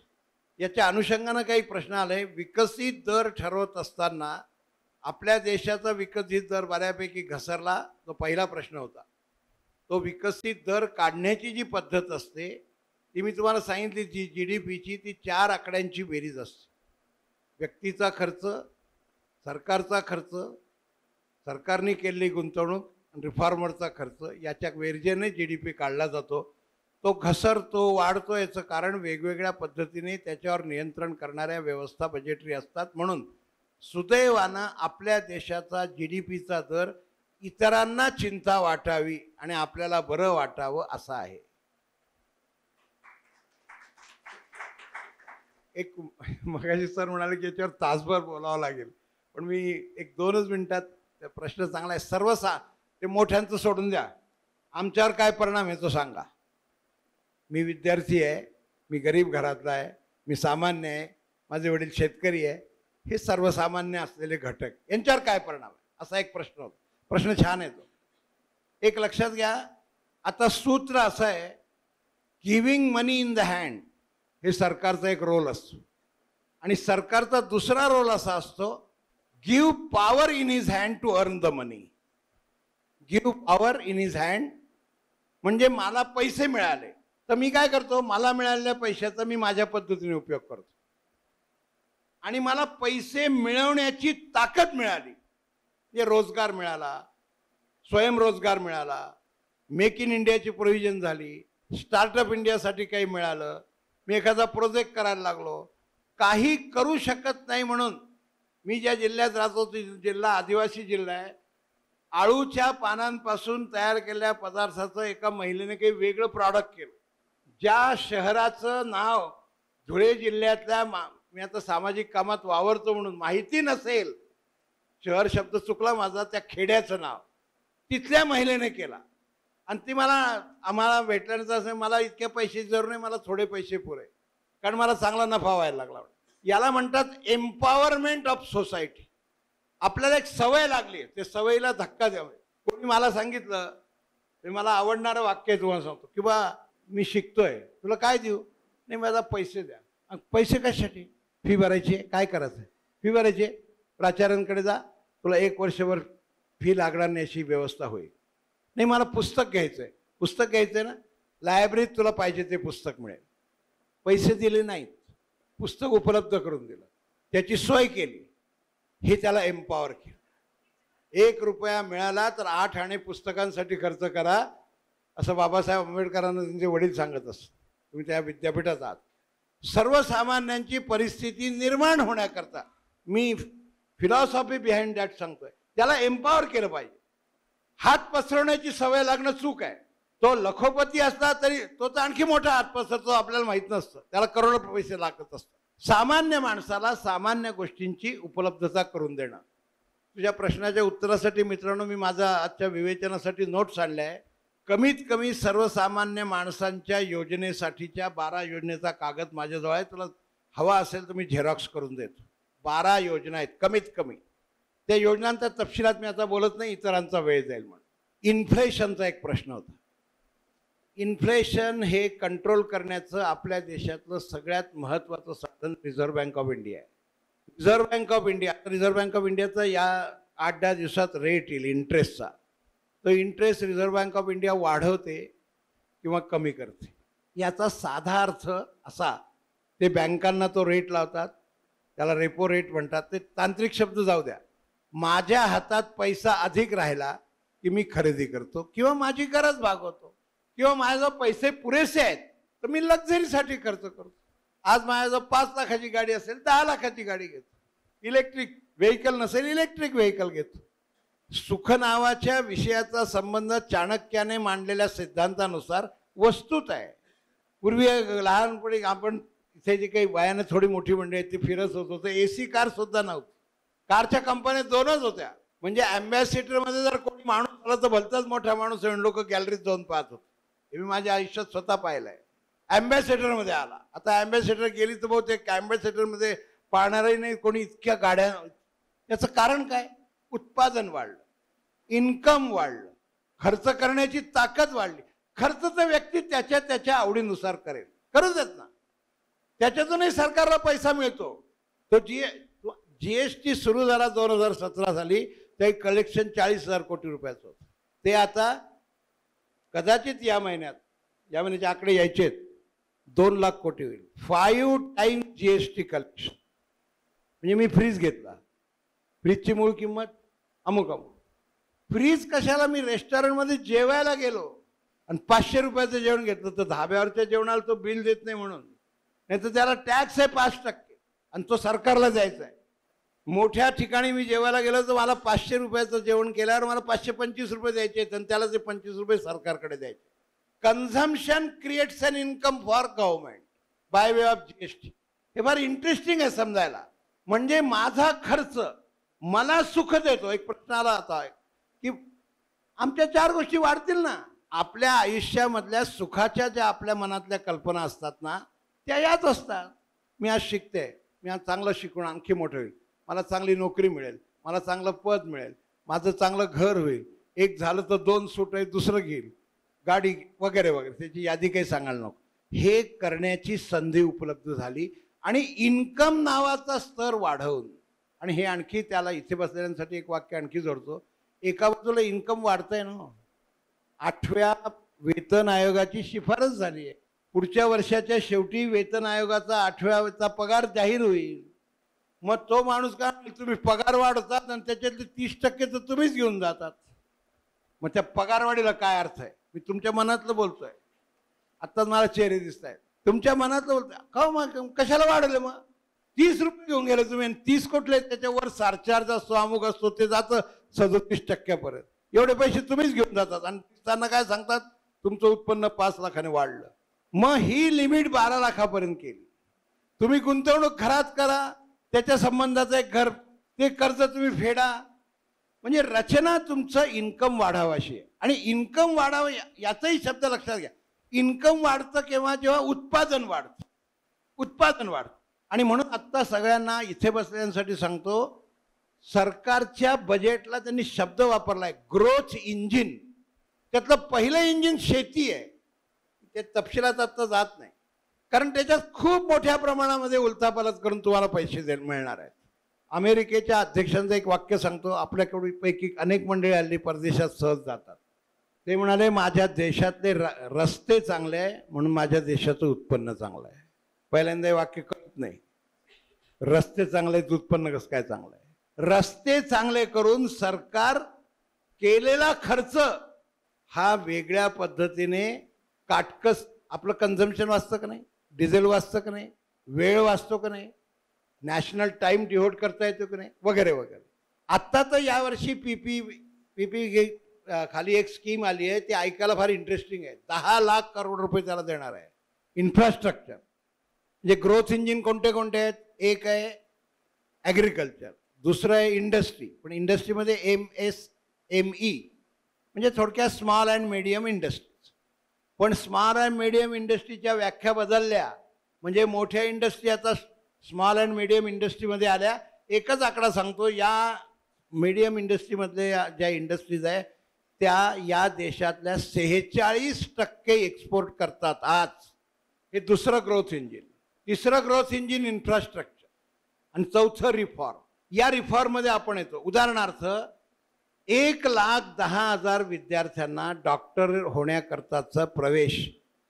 याच्या अनुषंगानं काही प्रश्न आले. विकसित दर ठरवत असताना आपल्या देशाचा विकसित दर बऱ्यापैकी घसरला, तो पहिला प्रश्न होता. तो विकसित दर काढण्याची जी पद्धत असते ती मी तुम्हाला सांगितली. जी GDPची ती 4 आकड्यांची बेरीज असते. व्यक्तीचा खर्च, सरकारचा खर्च, सरकारने केलेली गुंतवणूक आणि रिफॉर्मरचा खर्च, याच्या बेरजेने GDP काढला जातो. तो घसरतो, वाढतो. याचं कारण वेगवेगळ्या पद्धतीने त्याच्यावर नियंत्रण करणाऱ्या व्यवस्था बजेटरी असतात. म्हणून सुदैवानं आपल्या देशाचा GDPचा दर इतरांना चिंता वाटावी आणि आपल्याला बरं वाटावं असा आहे. एक मगाशी सर म्हणाले की याच्यावर तासभर बोलावं लागेल, पण मी 1-2च मिनिटात. प्रश्न चांगला आहे. ते मोठ्यांचं सोडून द्या, आमच्यावर काय परिणाम आहे तो सांगा. मी विद्यार्थी आहे, मी गरीब घरातला आहे, मी सामान्य आहे, माझे वडील शेतकरी आहे. हे सर्वसामान्य असलेले घटक, यांच्यावर काय परिणाम आहे असा एक प्रश्न होता. प्रश्न छान आहे तो. एक लक्षात घ्या, आता सूत्र असं आहे, giving money in the hand हे सरकारचा एक रोल असतो. आणि सरकारचा दुसरा रोल असा असतो, give power in his hand to earn the money. Give power in his hand म्हणजे मला पैसे मिळाले तर मी काय करतो, मला मिळालेल्या पैशाचा मी माझ्या पद्धतीने उपयोग करतो. आणि मला पैसे मिळवण्याची ताकद मिळाली, म्हणजे रोजगार मिळाला, स्वयंरोजगार मिळाला, मेक इन इंडियाची प्रोव्हिजन झाली, स्टार्टअप इंडियासाठी काही मिळालं, मी एखादा प्रोजेक्ट करायला लागलो. काही करू शकत नाही म्हणून मी ज्या जिल्ह्यात राहतो तो जिल्हा आदिवासी जिल्हा आहे. आळूच्या पानांपासून तयार केलेल्या पदार्थाचं एका महिलेने काही वेगळं प्रॉडक्ट केलं. ज्या शहराचं नाव धुळे जिल्ह्यातल्या, मी आता सामाजिक कामात वावरतो म्हणून माहिती नसेल, शहर शब्द चुकला माझा, त्या खेड्याचं नाव तिथल्या महिलेने केला. आणि ती आम्हाला भेटल्यानंतर असं, मला इतक्या पैशाची जरूर नाही, मला थोडे पैसे पुरे, कारण मला चांगला नफा व्हायला लागला. याला म्हणतात एम्पॉवरमेंट ऑफ सोसायटी. आपल्याला एक सवय लागली, ते सवयीला धक्का द्यावे. कोणी मला सांगितलं, ते मला आवडणारं वाक्य तुम्हाला सांगतो, की बा मी शिकतोय, तुला काय देऊ? नाही, मला पैसे द्या. पैसे कशासाठी? फी भरायची आहे. काय करायचं? फी भरायची आहे, प्राचार्यांकडे जा, तुला 1 वर्षभर फी लागणार नाही अशी व्यवस्था होईल. नाही, मला पुस्तक घ्यायचं आहे. पुस्तक घ्यायचं आहे ना, लायब्ररीत तुला पाहिजे ते पुस्तक मिळेल. पैसे दिले नाहीत, पुस्तक उपलब्ध करून दिलं, त्याची सोय केली. हे त्याला एम्पॉवर केलं. 1 रुपया मिळाला तर 8 आणे पुस्तकांसाठी खर्च करा, असं बाबासाहेब आंबेडकरांना त्यांचे वडील सांगत असत. तुम्ही त्या विद्यापीठात आहात. सर्वसामान्यांची परिस्थिती निर्माण होण्याकरता मी फिलॉसॉफी बिहाइंड दॅट सांगतोय. त्याला एम्पॉवर केलं पाहिजे. हात पसरवण्याची सवय लागणं चूक आहे. तो लखोपती असला तरी तो तर आणखी मोठा हात पसरतो, आपल्याला माहीत नसतं, त्याला करोडो पैसे लागत असतात. सामान्य माणसाला सामान्य गोष्टींची उपलब्धता करून देणं. तुझ्या प्रश्नाच्या उत्तरासाठी मित्रांनो, मी माझा आजच्या विवेचनासाठी नोट्स आणल्या आहे. कमीत कमी सर्वसामान्य माणसांच्या योजनेसाठीच्या 12 योजनेचा कागद माझ्याजवळ आहे. तुला हवा असेल तर मी झेरॉक्स करून देतो. 12 योजना आहेत कमीत कमी. त्या योजनांच्या तपशिलात मी आता बोलत नाही, इतरांचा वेळ जाईल म्हणून. इन्फ्लेशनचा एक प्रश्न होता. इन्फ्लेशन हे कंट्रोल करण्याचं आपल्या देशातलं सगळ्यात महत्त्वाचं साधन रिझर्व्ह बँक ऑफ इंडिया आहे. रिझर्व्ह बँक ऑफ इंडियाचा या 8-10 दिवसात रेट येईल इंटरेस्टचा. तो interest reserve bank of India वाढवते किंवा कमी करते. याचा साधा अर्थ असा, ते बँकांना तो रेट लावतात, त्याला रेपो रेट म्हणतात. ते तांत्रिक शब्द जाऊ द्या. माझ्या हातात पैसा अधिक राहिला की मी खरेदी करतो किंवा माझी गरज भागवतो, किंवा माझ्याजवळ पैसे पुरेसे आहेत तर मी लक्झरीसाठी खर्च करतो. आज माझ्याजवळ 5 लाखाची गाडी असेल 10 लाखाची गाडी घेतो. इलेक्ट्रिक व्हेकल नसेल इलेक्ट्रिक व्हेकल घेतो. सुख नावाच्या विषयाचा संबंध चाणक्याने मांडलेल्या सिद्धांतानुसार वस्तूत आहे. पूर्वी लहानपणी आपण इथे जी काही वयाने थोडी मोठी मंडळी ती फिरत होतो तर AC कार सुद्धा नव्हती. कारच्या कंपन्या 2च होत्या. म्हणजे अँबॅसिडरमध्ये जर कोणी माणूस आला तर भलताच मोठा माणूस आहे, लोक गॅलरीत जाऊन पाहत होते. हे मी माझ्या आयुष्यात स्वतः पाहिलं आहे. अँबॅसिडरमध्ये आला, आता अँबॅसिडर गेली तर बहुतेक अँबॅसिडरमध्ये पाहणारही नाही कोणी, इतक्या गाड्या. याचं कारण काय? उत्पादन वाढलं, इन्कम वाढलं, खर्च करण्याची ताकद वाढली. खर्च तर व्यक्ती त्याच्या त्याच्या आवडीनुसार करेल, करू देत ना. त्याच्यातूनही सरकारला पैसा मिळतो. तो GST सुरू झाला 2017 साली, ते कलेक्शन 40,000 कोटी रुपयाचं होतं. ते आता कदाचित या महिन्याचे आकडे यायचे 2 लाख कोटी होईल. 5 टाइम्स GST कलेक्शन. म्हणजे मी फ्रीज घेतला, फ्रीजची मूळ किंमत अमुक. फ्रीज कशाला? मी रेस्टॉरंटमध्ये जेवायला गेलो आणि 500 रुपयाचं जेवण घेतलं तर धाब्यावरच्या जेवणाला तो बिल देत नाही म्हणून, नाही तर त्याला टॅक्स आहे 5% आणि तो सरकारला द्यायचा आहे. मोठ्या ठिकाणी मी जेवायला गेलो तर मला 500 रुपयाचं जेवण केल्यावर मला 525 रुपये द्यायचे आहेत आणि त्याला ते 25 रुपये सरकारकडे द्यायचे. Consumption creates an income for government by way of GST. हे फार इंटरेस्टिंग आहे समजायला. म्हणजे माझा खर्च मला सुख देतो. एक प्रश्न आला आता की आमच्या 4 गोष्टी वाढतील ना. आपल्या आयुष्यामधल्या सुखाच्या ज्या आपल्या मनातल्या कल्पना असतात ना, त्या याच असतात. मी आज शिकते, मी आज चांगलं शिकून आणखी मोठं होईल, मला चांगली नोकरी मिळेल, मला चांगलं पद मिळेल, माझं चांगलं घर होईल, एक झालं तर 2 सूट आहे दुसरं घेईल, गाडी वगैरे वगैरे, त्याची यादी काही सांगायला नको. हे करण्याची संधी उपलब्ध झाली आणि इन्कम नावाचा स्तर वाढवून. आणि हे आणखी त्याला इथे बसलेल्यांसाठी एक वाक्य आणखी जोडतो. एका बाजूला इन्कम वाढतंय ना, 8व्या वेतन आयोगाची शिफारस झाली आहे. पुढच्या वर्षाच्या शेवटी वेतन आयोगाचा 8व्याचा पगार जाहीर होईल. मग तो माणूस का, तुम्ही पगार वाढवतात आणि त्याच्यातले 30% तर तुम्हीच घेऊन जातात. मग त्या पगारवाढीला काय अर्थ आहे? मी तुमच्या मनातलं बोलतोय. आत्ताच मला चेहरे दिसत आहेत. तुमच्या मनातलं बोलतोय का? मग कशाला वाढवले? मग 30 रुपये घेऊन गेले तुम्ही आणि 30 कुठले? त्याच्यावर सरचार्ज असतो, अमुक असतो, ते जातं 37% एवढे पैसे तुम्हीच घेऊन जातात आणि त्यांना काय सांगतात? तुमचं उत्पन्न 5 लाखाने वाढलं. मग ही लिमिट 12 लाखापर्यंत केली. तुम्ही गुंतवणूक घरात करा, त्याच्या संबंधाचं एक घर, ते कर्ज तुम्ही फेडा. म्हणजे रचना तुमचं इन्कम वाढावं अशी आहे. आणि इन्कम वाढावं याचाही शब्द लक्षात घ्या. इन्कम वाढतं केव्हा? जेव्हा उत्पादन वाढतं. उत्पादन वाढतं. आणि म्हणून आत्ता सगळ्यांना इथे बसलेल्यांसाठी सांगतो, सरकारच्या बजेटला त्यांनी शब्द वापरलाय ग्रोथ इंजिन. त्यातलं पहिलं इंजिन शेती आहे. ते तपशिलात आत्ता जात नाही, कारण त्याच्यात खूप मोठ्या प्रमाणामध्ये उलथापालथ करून तुम्हाला पैसे मिळणार आहेत. अमेरिकेच्या अध्यक्षांचं एक वाक्य सांगतो. आपल्याकडे अनेक मंडळी हल्ली परदेशात सहज जातात. ते म्हणाले, माझ्या देशातले रस्ते चांगले आहे म्हणून माझ्या देशाचं उत्पन्न चांगलं आहे. पहिल्यांदा हे वाक्य कळत नाही. रस्ते चांगले आहेत, उत्पन्न कसं काय चांगलं आहे? रस्ते चांगले करून सरकार केलेला खर्च हा वेगळ्या पद्धतीने काटकस, आपलं कन्झम्पशन वाचतं का नाही, डिझेल वाचतं का नाही, वेळ वाचतो का नाही, नॅशनल टाइम डिव्होट करता येतो की नाही, वगैरे वगैरे. आत्ता तर यावर्षी पीपी खाली एक स्कीम आली आहे, ती ऐकायला फार इंटरेस्टिंग आहे. 10 लाख करोड रुपये त्याला देणार आहे. इन्फ्रास्ट्रक्चर म्हणजे ग्रोथ इंजिन कोणते कोणते आहेत? एक आहे ॲग्रिकल्चर, दुसरं आहे इंडस्ट्री. पण इंडस्ट्रीमध्ये MSME म्हणजे थोडक्यात स्मॉल अँड मीडियम इंडस्ट्रीज. पण स्मॉल अँड मीडियम इंडस्ट्रीच्या व्याख्या बदलल्या. म्हणजे मोठ्या इंडस्ट्री आता स्मॉल अँड मीडियम इंडस्ट्रीमध्ये आल्या एकच आकडा सांगतो, या मीडियम इंडस्ट्रीमधले ज्या इंडस्ट्रीज आहे त्या या देशातल्या 46% एक्सपोर्ट करतात आज. हे दुसरं ग्रोथ इंजिन. तिसरं ग्रोथ इंजिन इन्फ्रास्ट्रक्चर आणि चौथं रिफॉर्म. या रिफॉर्ममध्ये आपण येतो. उदाहरणार्थ 1,10,000 विद्यार्थ्यांना डॉक्टर होण्याकरताचा प्रवेश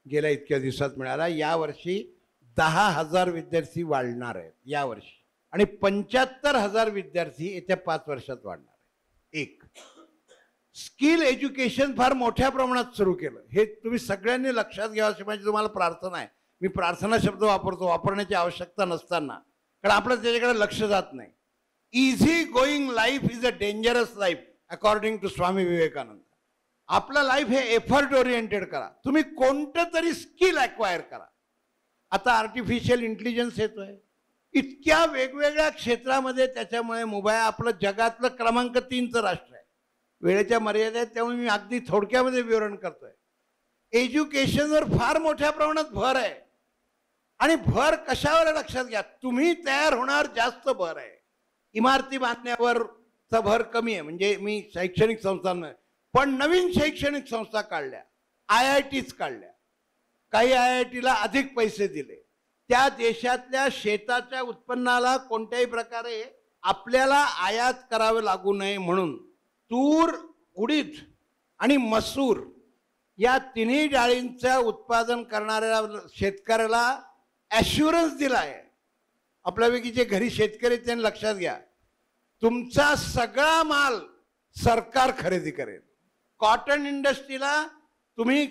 गेल्या इतक्या दिवसात मिळाला. यावर्षी 10,000 विद्यार्थी वाढणार आहेत यावर्षी आणि 75,000 विद्यार्थी येत्या 5 वर्षात वाढणार आहेत. एक स्किल एज्युकेशन फार मोठ्या प्रमाणात सुरू केलं. हे तुम्ही सगळ्यांनी लक्षात घ्यावं अशी माझी तुम्हाला प्रार्थना आहे. मी प्रार्थना शब्द वापरतो, वापरण्याची आवश्यकता नसताना, कारण आपलं त्याच्याकडे लक्ष जात नाही. Easy going life is a dangerous life according to Swami Vivekananda. आपलं लाईफ हे एफर्ट ओरिएंटेड करा. तुम्ही कोणतं तरी स्किल अक्वायर करा. आता आर्टिफिशियल इंटेलिजन्स येतोय इतक्या वेगवेगळ्या क्षेत्रामध्ये. त्याच्यामुळे मोबाईल आपलं जगातलं क्रमांक 3चं राष्ट्र आहे. वेळेच्या मर्यादेत त्यामुळे मी अगदी थोडक्यामध्ये विवरण करतोय. एज्युकेशनवर फार मोठ्या प्रमाणात भर आहे. आणि भर कशावर लक्षात घ्या, तुम्ही तयार होणार जास्त भर आहे. इमारती बांधण्यावरचा भर कमी आहे. म्हणजे मी शैक्षणिक संस्थांमध्ये पण नवीन शैक्षणिक संस्था काढल्या, IITs काढल्या. काही IITला अधिक पैसे दिले. त्या देशातल्या शेताच्या उत्पन्नाला कोणत्याही प्रकारे आपल्याला आयात करावे लागू नये म्हणून तूर, उडीद आणि मसूर या तिन्ही डाळींचं उत्पादन करणाऱ्या शेतकऱ्याला ॲश्युरन्स दिला आहे. आपल्यापैकी जे घरी शेतकरी आहेत त्यांनी लक्षात घ्या, तुमचा सगळा माल सरकार खरेदी करेल. कॉटन इंडस्ट्रीला तुम्ही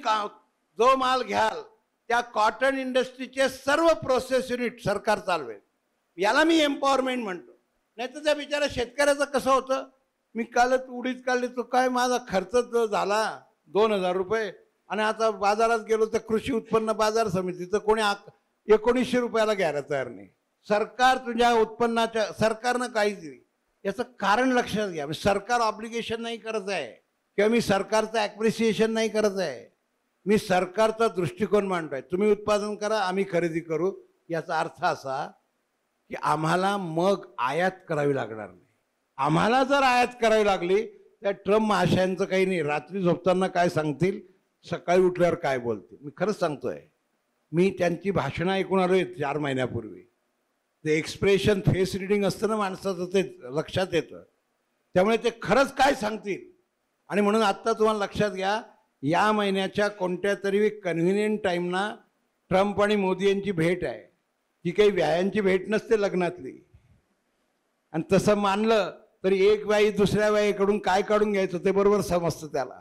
जो माल घ्याल त्या कॉटन इंडस्ट्रीचे सर्व प्रोसेस युनिट सरकार चालवेल. याला मी एम्पॉवरमेंट म्हणतो. नाही तर त्या बिचारा शेतकऱ्याचं कसं होतं, मी कालच उडीद काढली तो काय माझा खर्च झाला 2,000 रुपये आणि आता बाजारात गेलो तर कृषी उत्पन्न बाजार समितीचं कोणी 1900 रुपयाला घ्यायला तयार नाही. सरकार तुझ्या उत्पन्नाच्या सरकारनं काहीच दिली. याचं कारण लक्षात घ्या. सरकार ऑब्लिगेशन नाही करत आहे किंवा मी सरकारचं ॲप्रिसिएशन नाही करत आहे. मी सरकारचा दृष्टिकोन मांडतोय. तुम्ही उत्पादन करा, आम्ही खरेदी करू. याचा अर्थ असा की आम्हाला मग आयात करावी लागणार नाही. आम्हाला जर आयात करावी लागली तर ट्रम्प महाशयांचं काही नाही. रात्री झोपताना काय सांगतील, सकाळी उठल्यावर काय बोलतील. मी खरंच सांगतोय, मी त्यांची भाषणं ऐकून आलोय 4 महिन्यापूर्वी. ते एक्सप्रेशन फेस रिडिंग असतं ना माणसाचं, ते लक्षात येतं. त्यामुळे ते खरंच काय सांगतील. आणि म्हणून आत्ता तुम्हाला लक्षात घ्या, या महिन्याच्या कोणत्या तरी कन्व्हिनियंट टाईमना ट्रम्प आणि मोदी यांची भेट आहे. ती काही व्यायांची भेट नसते लग्नातली. आणि तसं मानलं तरी एक बाई दुसऱ्या बाईकडून काय काढून घ्यायचं ते बरोबर समजतं त्याला.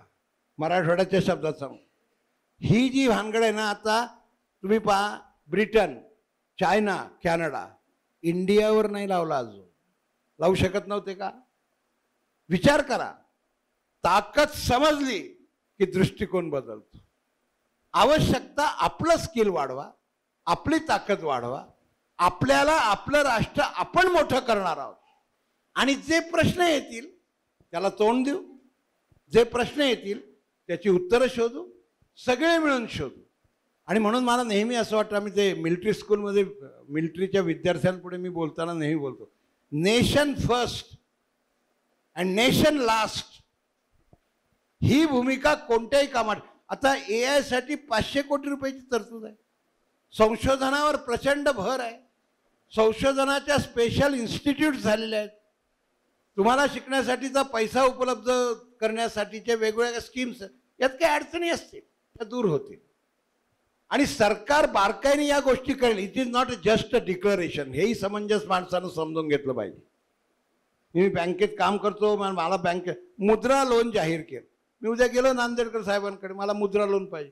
मराठवाड्याच्या शब्दात सांगू, ही जी भानगड आहे ना, आता तुम्ही पहा, ब्रिटन, चायना, कॅनडा इंडियावर नाही लावला अजून. लावू शकत नव्हते का? विचार करा. ताकद समजली की दृष्टिकोन बदलतो. आवश्यकता आपलं स्किल वाढवा, आपली ताकद वाढवा. आपल्याला आपलं राष्ट्र आपण मोठं करणार आहोत. आणि जे प्रश्न येतील त्याला तोंड देऊ. जे प्रश्न येतील त्याची उत्तरं शोधू, सगळे मिळून शोधू. आणि म्हणून मला नेहमी असं वाटतं, आम्ही ते मिलिटरी स्कूलमध्ये मिलिटरीच्या विद्यार्थ्यांपुढे मी बोलताना नेहमी बोलतो, nation first and nation last. ही भूमिका कोणत्याही कामात. आता AI साठी 500 कोटी रुपयाची तरतूद आहे. संशोधनावर प्रचंड भर आहे. संशोधनाच्या स्पेशल इन्स्टिट्यूट झालेले आहेत. तुम्हाला शिकण्यासाठीचा पैसा उपलब्ध करण्यासाठीच्या वेगवेगळ्या स्कीम्स, यात काही अडचणी असतील त्या दूर होतील. आणि सरकार बारकाईने या गोष्टी करेल. It is not just a declaration. हेही समंजस माणसानं समजून घेतलं पाहिजे. मी बँकेत काम करतो, मला बँकेत मुद्रा लोन जाहीर केलं. मी उद्या गेलो नांदेडकर साहेबांकडे, मला मुद्रा लोन पाहिजे.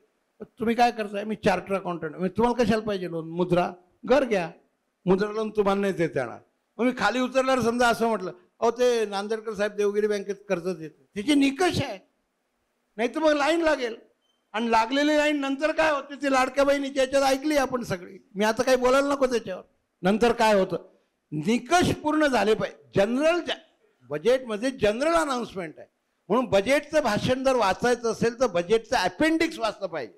तुम्ही काय करताय? मी चार्टर अकाउंटंट. तुम्हाला कशाला पाहिजे लोन? मुद्रा. घर घ्या, मुद्रा लोन तुम्हाला नाही देता येणार. मग मी खाली उतरल्यावर समजा असं म्हटलं, अहो ते नांदेडकर साहेब देवगिरी बँकेत कर्ज देते, त्याचे निकष आहे. नाही तर मग लाईन लागेल. आणि लागलेली लाईन नंतर काय होते ते लाडक्या बहिणीच्या याच्यात ऐकली आपण सगळी. मी आता काही बोलायला नको त्याच्यावर. नंतर काय होतं, निकष पूर्ण झाले पाहिजे. जनरल बजेटमध्ये जनरल अनाउन्समेंट आहे. म्हणून बजेटचं भाषण जर वाचायचं असेल तर बजेटचं अपेंडिक्स वाचलं पाहिजे.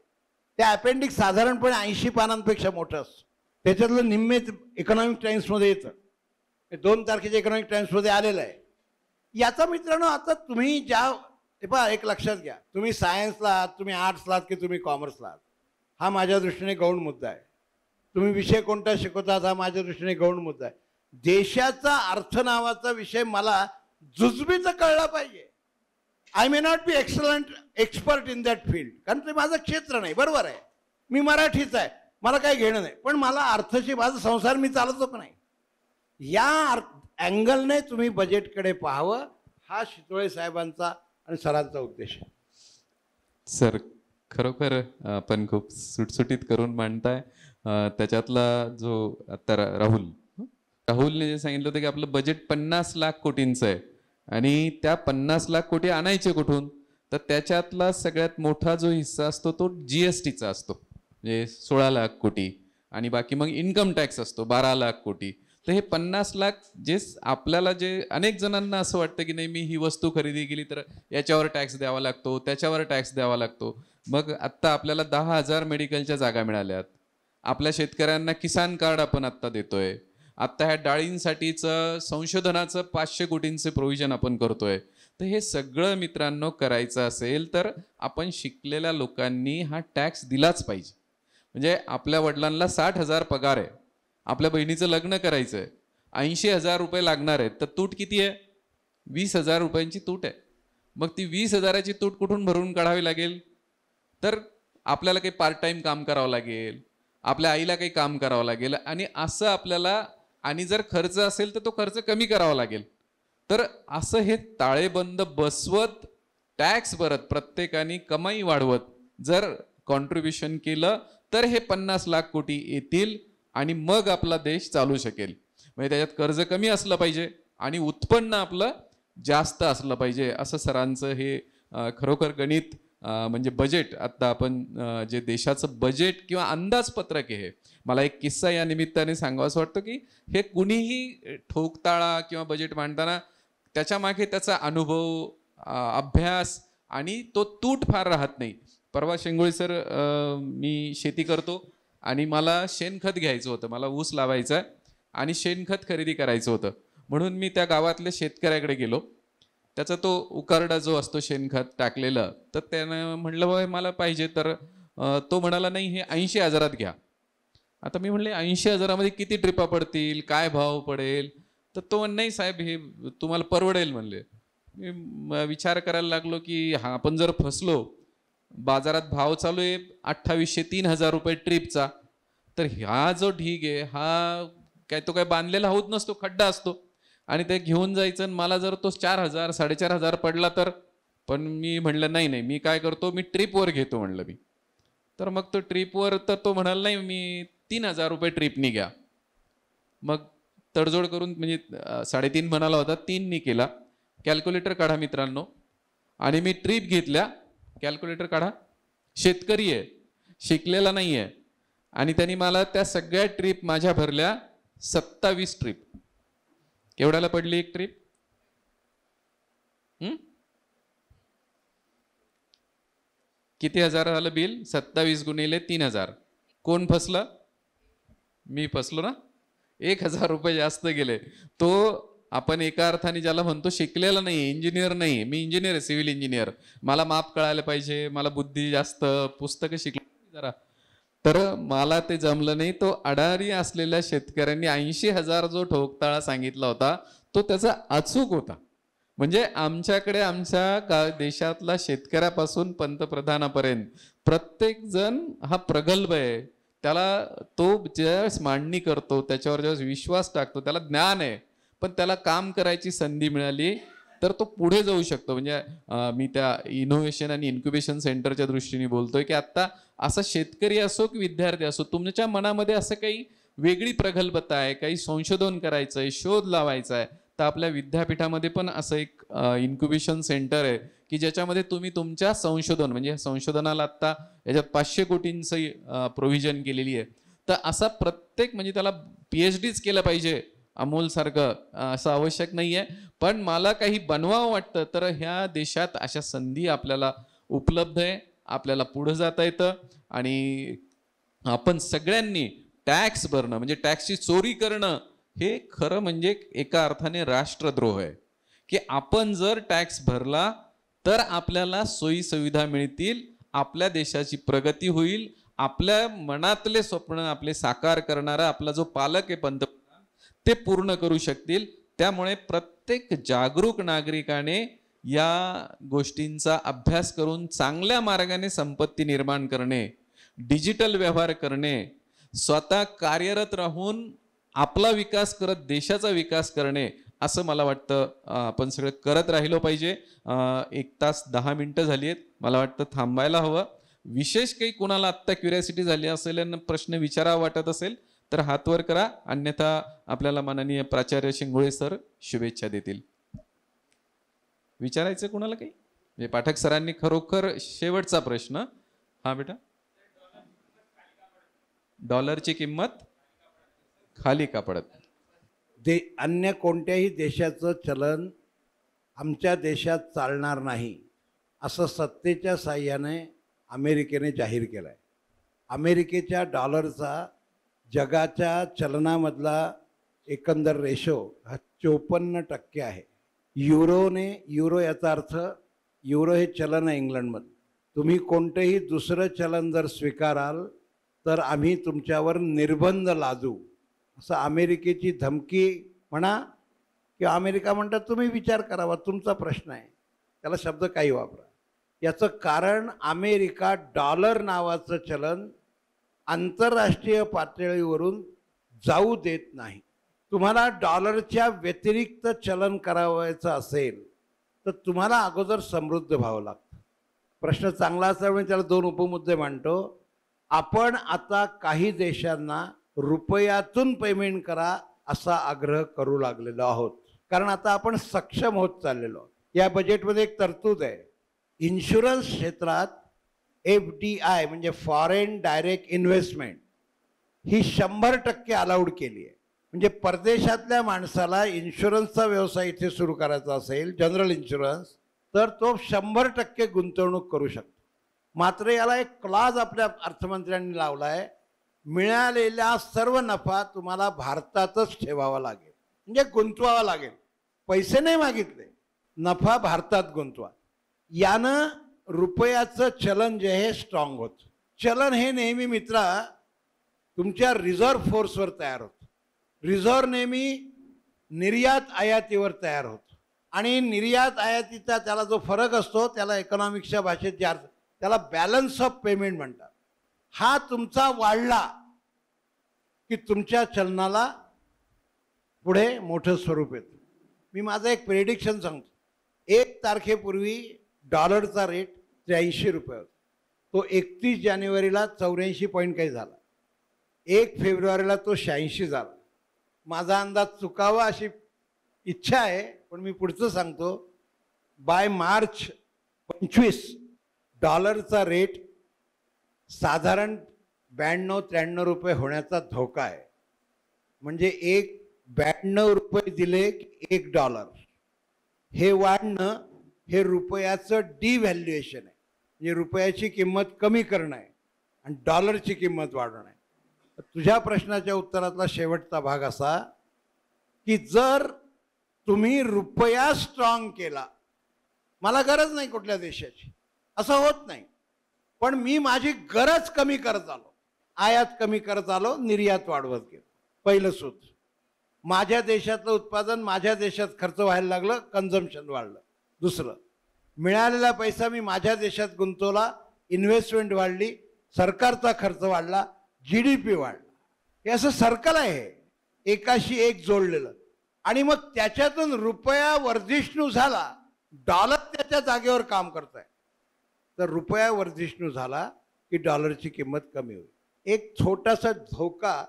त्या अपेंडिक्स साधारणपणे 80 पानांपेक्षा मोठं असतं. त्याच्यातलं निम्मे इकॉनॉमिक टाइम्समध्ये येतं. 2 तारखेच्या इकॉनॉमिक टाइम्समध्ये आलेलं आहे. याचा मित्रांनो आता तुम्ही हे पहा, एक लक्षात घ्या, तुम्ही सायन्सला आहात, तुम्ही आर्ट्सला आहात की तुम्ही कॉमर्सला आहात, हा माझ्या दृष्टीने गौण मुद्दा आहे. तुम्ही विषय कोणता शिकवतात हा माझ्या दृष्टीने गौण मुद्दा आहे. देशाचा अर्थ नावाचा विषय मला जुजबीचा कळला पाहिजे. I may not be expert in that field, कारण ते माझं क्षेत्र नाही, बरोबर आहे, मी मराठीच आहे, मला काही घेणं नाही, पण मला अर्थशी माझा संसार मी चालवतो का नाही, या अँगलने तुम्ही बजेटकडे पाहावं, हा शितोळे साहेबांचा आणि सरांचा उद्देश आहे. सर खरोखर आपण खूप सुटसुटीत करून मांडताय. त्याच्यातला जो आता राहुलने जे सांगितलं होतं की आपलं बजेट 50 लाख कोटींचं आहे आणि त्या 50 लाख कोटी आणायचे कुठून, तर त्याच्यातला सगळ्यात मोठा जो हिस्सा असतो तो जीएसटीचा असतो, म्हणजे 16 लाख कोटी, आणि बाकी मग इन्कम टॅक्स असतो 12 लाख कोटी. तर हे 50 लाख जे आपल्याला, जे अनेक जणांना असं वाटतं की नाही मी ही वस्तू खरेदी केली तर याच्यावर टॅक्स द्यावा लागतो, त्याच्यावर टॅक्स द्यावा लागतो. मग आत्ता आपल्याला 10,000 मेडिकलच्या जागा मिळाल्यात, आपल्या शेतकऱ्यांना किसान कार्ड आपण आत्ता देतोय, आत्ता ह्या डाळींसाठीचं संशोधनाचं 500 कोटींचे प्रोव्हिजन आपण करतोय. तर हे सगळं मित्रांनो करायचं असेल तर आपण शिकलेल्या लोकांनी हा टॅक्स दिलाच पाहिजे. म्हणजे आपल्या वडिलांना 60,000 पगार आहे, आपल्या बहिणीचं लग्न करायचं आहे, 80,000 रुपये लागणार आहेत, तर तूट किती आहे? 20,000 रुपयांची तूट आहे. मग ती 20,000ची तूट कुठून भरून काढावी लागेल? तर आपल्याला काही पार्ट टाइम काम करावं लागेल, आपल्या आईला काही काम करावं लागेल, आणि असं आपल्याला, आणि जर खर्च असेल तर तो खर्च कमी करावा लागेल. तर असं हे ताळेबंद बसवत, टॅक्स भरत, प्रत्येकाने कमाई वाढवत जर कॉन्ट्रीब्युशन केलं तर हे 50 लाख कोटी येतील आणि मग आपला देश चालू शकेल. म्हणजे त्याच्यात कर्ज कमी असलं पाहिजे आणि उत्पन्न आपलं जास्त असलं पाहिजे. असं सरांचं हे खरोखर गणित, म्हणजे बजेट, आता आपण जे देशाचं बजेट किंवा अंदाजपत्रक आहे, मला एक किस्सा या निमित्ताने सांगावासं वाटतं की हे कुणीही ठोकताळा किंवा बजेट मांडताना त्याच्या मागे त्याचा अनुभव, अभ्यास आणि तो तूट फार राहत नाही. परवा शेंगोळे सर, मी शेती करतो आणि मला शेणखत घ्यायचं होतं, मला ऊस लावायचा आहे आणि शेणखत खरेदी करायचं होतं, म्हणून मी त्या गावातल्या शेतकऱ्याकडे गेलो. त्याचा तो उकारडा जो असतो शेणखत टाकलेलं, तर त्यानं म्हणलं बाबा मला पाहिजे, तर तो म्हणाला नाही हे 80,000 घ्या. आता मी म्हणले 80,000मध्ये किती ट्रिपा पडतील, काय भाव पडेल? तर तो नाही साहेब हे तुम्हाला परवडेल म्हणले. मी विचार करायला लागलो की हा आपण जर फसलो, बाजारात भाव चालू आहे 2,800-3,000 रुपये ट्रिपचा, तर हा जो ढीग आहे हा काय तो काय बांधलेला होत नसतो, खड्डा असतो, आणि ते घेऊन जायचं, आणि मला जर तो 4,000 4,500 पडला तर. पण मी म्हणलं नाही नाही, मी काय करतो, मी ट्रिपवर घेतो म्हणलं मी. तर मग तो ट्रिपवर, तर तो म्हणाला नाही मी 3,000 रुपये ट्रिपनी घ्या. मग तडजोड करून, म्हणजे 3.5 म्हणाला होता, 3नी केला. कॅल्क्युलेटर काढा मित्रांनो, आणि मी ट्रिप घेतल्या. कॅल्क्युलेटर काढा, शेतकरी आहे, शिकलेला नाही आहे, आणि त्यांनी मला त्या सगळ्या ट्रिप माझ्या भरल्या 27 ट्रिप. केवढ्याला पडली एक ट्रिप? किती हजार झालं बिल? 27 गुणिले 3,000. कोण फसलं? मी फसलो ना. 1,000 रुपये जास्त गेले. तो आपण एका अर्थाने ज्याला म्हणतो शिकलेला नाही, इंजिनियर नाही, मी इंजिनियर आहे, सिव्हिल इंजिनियर, मला माप कळायला पाहिजे, मला बुद्धी जास्त, पुस्तकं शिकली जरा, तर मला ते जमलं नाही. तो अडाणी असलेल्या शेतकऱ्यांनी 80,000 जो ठोकताळा सांगितला होता तो त्याचा अचूक होता. म्हणजे आमच्याकडे आमच्या देशातला शेतकऱ्यापासून पंतप्रधानापर्यंत प्रत्येक जण हा प्रगल्भ आहे. त्याला तो ज्यावेळेस मांडणी करतो, त्याच्यावर ज्यावेळेस विश्वास टाकतो, त्याला ज्ञान आहे, पण त्याला काम करायची संधी मिळाली तर तो पुढे जाऊ शकतो. म्हणजे मी त्या इनोव्हेशन आणि इन्क्युबेशन सेंटरच्या दृष्टीने बोलतोय की आता असा शेतकरी असो की विद्यार्थी असो, तुमच्या मनामध्ये असं काही वेगळी प्रगल्भता आहे, काही संशोधन करायचं आहे, शोध लावायचा आहे, तर आपल्या विद्यापीठामध्ये पण असं एक इन्क्युबेशन सेंटर आहे की ज्याच्यामध्ये तुम्ही तुमच्या संशोधन, म्हणजे संशोधनाला आत्ता याच्यात 500 कोटींचं प्रोव्हिजन केलेली आहे. तर असा प्रत्येक, म्हणजे त्याला PhDच केलं पाहिजे अमोल सारखं असं आवश्यक नाही आहे, पण मला काही बनवावं वाटतं तर ह्या देशात अशा संधी आपल्याला उपलब्ध आहे, आपल्याला पुढं जाता येतं. आणि आपण सगळ्यांनी टॅक्स भरणं, म्हणजे टॅक्सची चोरी करणं हे खरं म्हणजे एका अर्थाने राष्ट्रद्रोह आहे की आपण जर टॅक्स भरला तर आपल्याला सोयी सुविधा मिळतील, आपल्या देशाची प्रगती होईल, आपल्या मनातले स्वप्न आपले साकार करणारा आपला जो पालक आहे पंतप्रधान ते पूर्ण करू शकतील. त्यामुळे प्रत्येक जागरूक नागरिकाने या गोष्टींचा अभ्यास करून चांगल्या मार्गाने संपत्ती निर्माण करणे, डिजिटल व्यवहार करणे, स्वतः कार्यरत राहून आपला विकास करत देशाचा विकास करणे, असं मला वाटतं आपण सगळं करत राहिलो पाहिजे. 1 तास 10 मिनिटं झाली आहेत, मला वाटतं थांबायला हवं. विशेष काही कुणाला आत्ता क्युरियोसिटी झाली असेल आणि प्रश्न विचारावा वाटत असेल तर हात वर करा, अन्यथा आपल्याला माननीय प्राचार्य शिंगोळे सर शुभेच्छा देतील. विचारायचं कुणाला काही? म्हणजे पाठक सरांनी खरोखर शेवटचा प्रश्न. हा बेटा, डॉलरची किंमत खाली का पडत? अन्य कोणत्याही देशाचं चलन आमच्या देशात चालणार नाही असं सत्तेच्या साह्याने अमेरिकेने जाहीर केलं आहे. अमेरिकेच्या डॉलरचा जगाच्या चलनामधला एकंदर रेशो हा 54% आहे. युरो याचा अर्थ, युरो हे चलन आहे इंग्लंडमध्ये. तुम्ही कोणतेही दुसरं चलन जर स्वीकाराल तर आम्ही तुमच्यावर निर्बंध लादू, असं अमेरिकेची धमकी म्हणा किंवा अमेरिका म्हणतात तुम्ही विचार करावा, तुमचा प्रश्न आहे, त्याला शब्द काही वापरा. याचं कारण अमेरिका डॉलर नावाचं चलन आंतरराष्ट्रीय पातळीवरून जाऊ देत नाही. तुम्हाला डॉलरच्या व्यतिरिक्त चलन करावायचं असेल तर तुम्हाला अगोदर समृद्ध व्हावं लागतं. प्रश्न चांगला असल्यामुळे त्याला 2 उपमुद्दे मांडतो. आपण आता काही देशांना रुपयातून पेमेंट करा असा आग्रह करू लागलेलो आहोत, कारण आता आपण सक्षम होत चाललेलो आहोत. या बजेटमध्ये एक तरतूद आहे, इन्शुरन्स क्षेत्रात FDI म्हणजे फॉरेन डायरेक्ट इन्व्हेस्टमेंट ही 100% अलाउड केली आहे. म्हणजे परदेशातल्या माणसाला इन्शुरन्सचा व्यवसाय इथे सुरू करायचा असेल, जनरल इन्शुरन्स, तर तो 100% गुंतवणूक करू शकतो. मात्र याला एक क्लॉज आपल्या अर्थमंत्र्यांनी लावला आहे, मिळालेला सर्व नफा तुम्हाला भारतातच ठेवावा लागेल, म्हणजे गुंतवावा लागेल. पैसे नाही मागितले, नफा भारतात गुंतवा. यानं रुपयाचं चलन जे आहे स्ट्रॉंग होतं. चलन हे नेहमी मित्रा तुमच्या रिझर्व्ह फोर्सवर तयार होतं. रिझर्व्ह नेहमी निर्यात आयातीवर तयार होतं, आणि निर्यात आयातीचा त्याला जो फरक असतो त्याला इकॉनॉमिक्सच्या भाषेत त्याला बॅलन्स ऑफ पेमेंट म्हणतात. हा तुमचा वाढला की तुमच्या चलनाला पुढे मोठं स्वरूप येतं. मी माझं एक प्रेडिक्शन सांगतो. 1 तारखेपूर्वी डॉलरचा रेट 83 रुपये होता. तो 31 जानेवारीला 84 पॉईंट काही झाला. 1 फेब्रुवारीला तो 86 झाला. माझा अंदाज चुकावा अशी इच्छा आहे, पण मी पुढचं सांगतो. बाय मार्च 25 डॉलरचा रेट साधारण 92-93 रुपये होण्याचा धोका आहे. म्हणजे 92 रुपये दिले की $1. हे वाढणं हे रुपयाचं डिव्हॅल्युएशन आहे, म्हणजे रुपयाची किंमत कमी करणं आहे आणि डॉलरची किंमत वाढवणं आहे. तुझ्या प्रश्नाच्या उत्तरातला शेवटचा भाग असा की जर तुम्ही रुपया स्ट्रॉंग केला, मला गरज नाही कुठल्या देशाची, असं होत नाही, पण मी माझी गरज कमी करत आलो, आयात कमी करत आलो, निर्यात वाढवत गेलो. पहिलं सूत्र. माझ्या देशातलं उत्पादन माझ्या देशात खर्च व्हायला लागलं, कन्झम्पशन वाढलं. दुसरं, मिळालेला पैसा मी माझ्या देशात गुंतवला, इन्व्हेस्टमेंट वाढली, सरकारचा खर्च वाढला, GDP वाढला. हे असं सर्कल आहे, एकाशी एक जोडलेलं. आणि मग त्याच्यातून रुपया वर्धिष्णू झाला, डॉलर त्याच्या जागेवर काम करत आहे. तर रुपया वर्धिष्णू झाला की डॉलरची किंमत कमी होईल. एक छोटासा धोका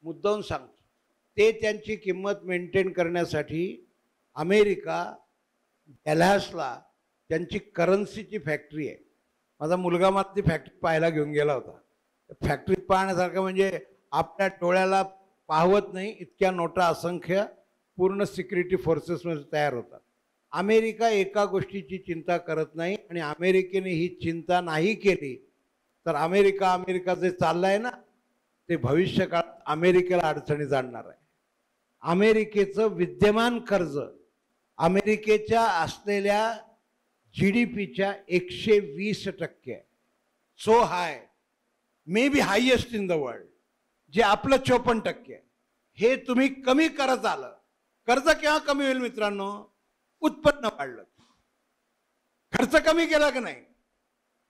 मुद्दाम सांगतो. ते त्यांची किंमत मेंटेन करण्यासाठी अमेरिका डॅलहसला त्यांची करन्सीची फॅक्टरी आहे. माझा मुलगा मला ती फॅक्टरी पाहायला घेऊन गेला होता. फॅक्टरी पाहण्यासारखं म्हणजे आपल्या डोळ्याला पाहवत नाही इतक्या नोटा असंख्य पूर्ण सिक्युरिटी फोर्सेसमध्ये तयार होतात. अमेरिका एका गोष्टीची चिंता करत नाही, आणि अमेरिकेने ही चिंता नाही केली तर अमेरिका जे चाललं आहे ना ते भविष्यकाळात अमेरिकेला अडचणी जाणणार आहे. अमेरिकेचं विद्यमान कर्ज अमेरिकेच्या असलेल्या GDPच्या 120% आहे. So high, may be highest in the world. जे आपलं 54% आहे. हे तुम्ही कमी करत आलं. कर्ज केव्हा कमी होईल मित्रांनो? उत्पन्न वाढलं. खर्च कमी केला की नाही?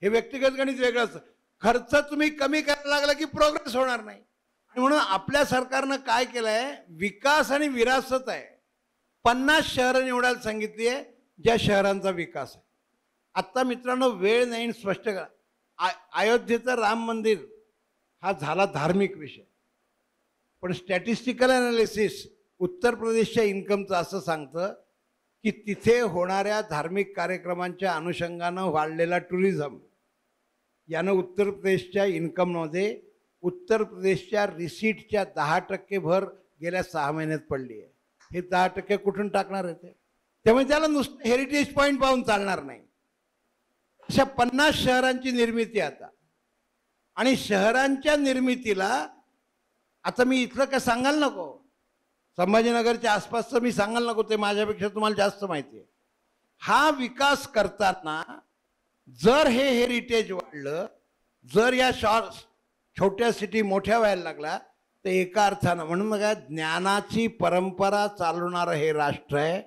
हे व्यक्तिगत गणित वेगळं असतं. खर्च तुम्ही कमी करायला लागला की प्रोग्रेस होणार नाही. आणि म्हणून आपल्या सरकारनं काय केलंय, विकास आणि विरासत आहे. 50 शहरं निवडायला सांगितली आहे ज्या शहरांचा विकास आहे. आत्ता मित्रांनो वेळ नाही स्पष्ट करा. अयोध्येचं राम मंदिर हा झाला धार्मिक विषय, पण स्टॅटिस्टिकल अनालिसिस उत्तर प्रदेशच्या इन्कमचं असं सांगतं की तिथे होणाऱ्या धार्मिक कार्यक्रमांच्या अनुषंगानं वाढलेला टुरिझम यानं उत्तर प्रदेशच्या इन्कममध्ये उत्तर प्रदेशच्या रिसीटच्या 10% भर गेल्या 6 महिन्यात पडली आहे. हे 10% कुठून टाकणार आहे ते? त्यामुळे त्याला नुसतं हेरिटेज पॉईंट पाहून चालणार नाही. अशा 50 शहरांची निर्मिती आता. आणि शहरांच्या निर्मितीला आता मी इथलं काय सांगायला नको, संभाजीनगरच्या आसपासचं मी सांगायला नको, ते माझ्यापेक्षा तुम्हाला जास्त माहिती आहे. हा विकास करताना जर हे हेरिटेज वाढलं, जर या छोट्या सिटी मोठ्या व्हायला लागला, तर एका अर्थानं म्हणून बघा ज्ञानाची परंपरा चालवणारं हे राष्ट्र आहे.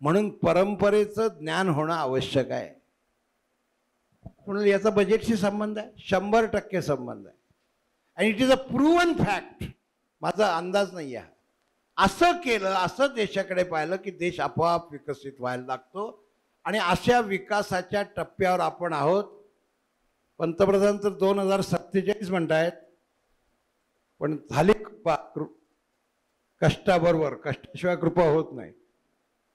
म्हणून परंपरेचं ज्ञान होणं आवश्यक आहे. म्हणून याचा बजेटशी संबंध आहे, 100% संबंध आहे. आणि it is a proven fact. माझा अंदाज नाही आहे. असं केलं, असं देशाकडे पाहिलं की देश आपोआप विकसित व्हायला लागतो. आणि अशा विकासाच्या टप्प्यावर आपण आहोत. पंतप्रधान तर 2047 म्हणतायत, पण झाली कृपा कष्टाबरोबर, कष्टाशिवाय कृपा होत नाही.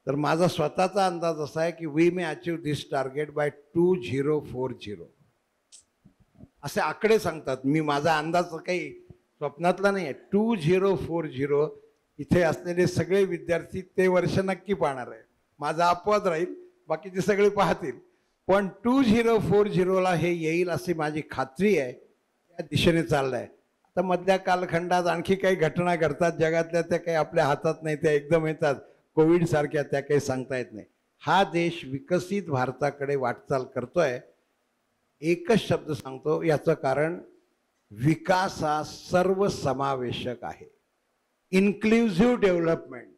तर माझा स्वतःचा अंदाज असा आहे की we may achieve this target by 2040. असे आकडे सांगतात. मी माझा अंदाज काही स्वप्नातला नाही आहे. 2040 इथे असलेले सगळे विद्यार्थी ते वर्ष नक्की पाहणार आहे. माझा अपवाद राहील, बाकीचे सगळे पाहतील. पण 2040ला हे येईल अशी माझी खात्री आहे. त्या दिशेने चाललं आहे. आता मधल्या कालखंडात आणखी काही घटना घडतात जगातल्या, त्या काही आपल्या हातात नाही, त्या एकदम येतात. कोविड सारख्या, त्या काही सांगता येत नाही. हा देश विकसित भारताकडे वाटचाल करतोय. एकच शब्द सांगतो, याचं कारण विकास हा सर्वसमावेशक आहे. Inclusive development.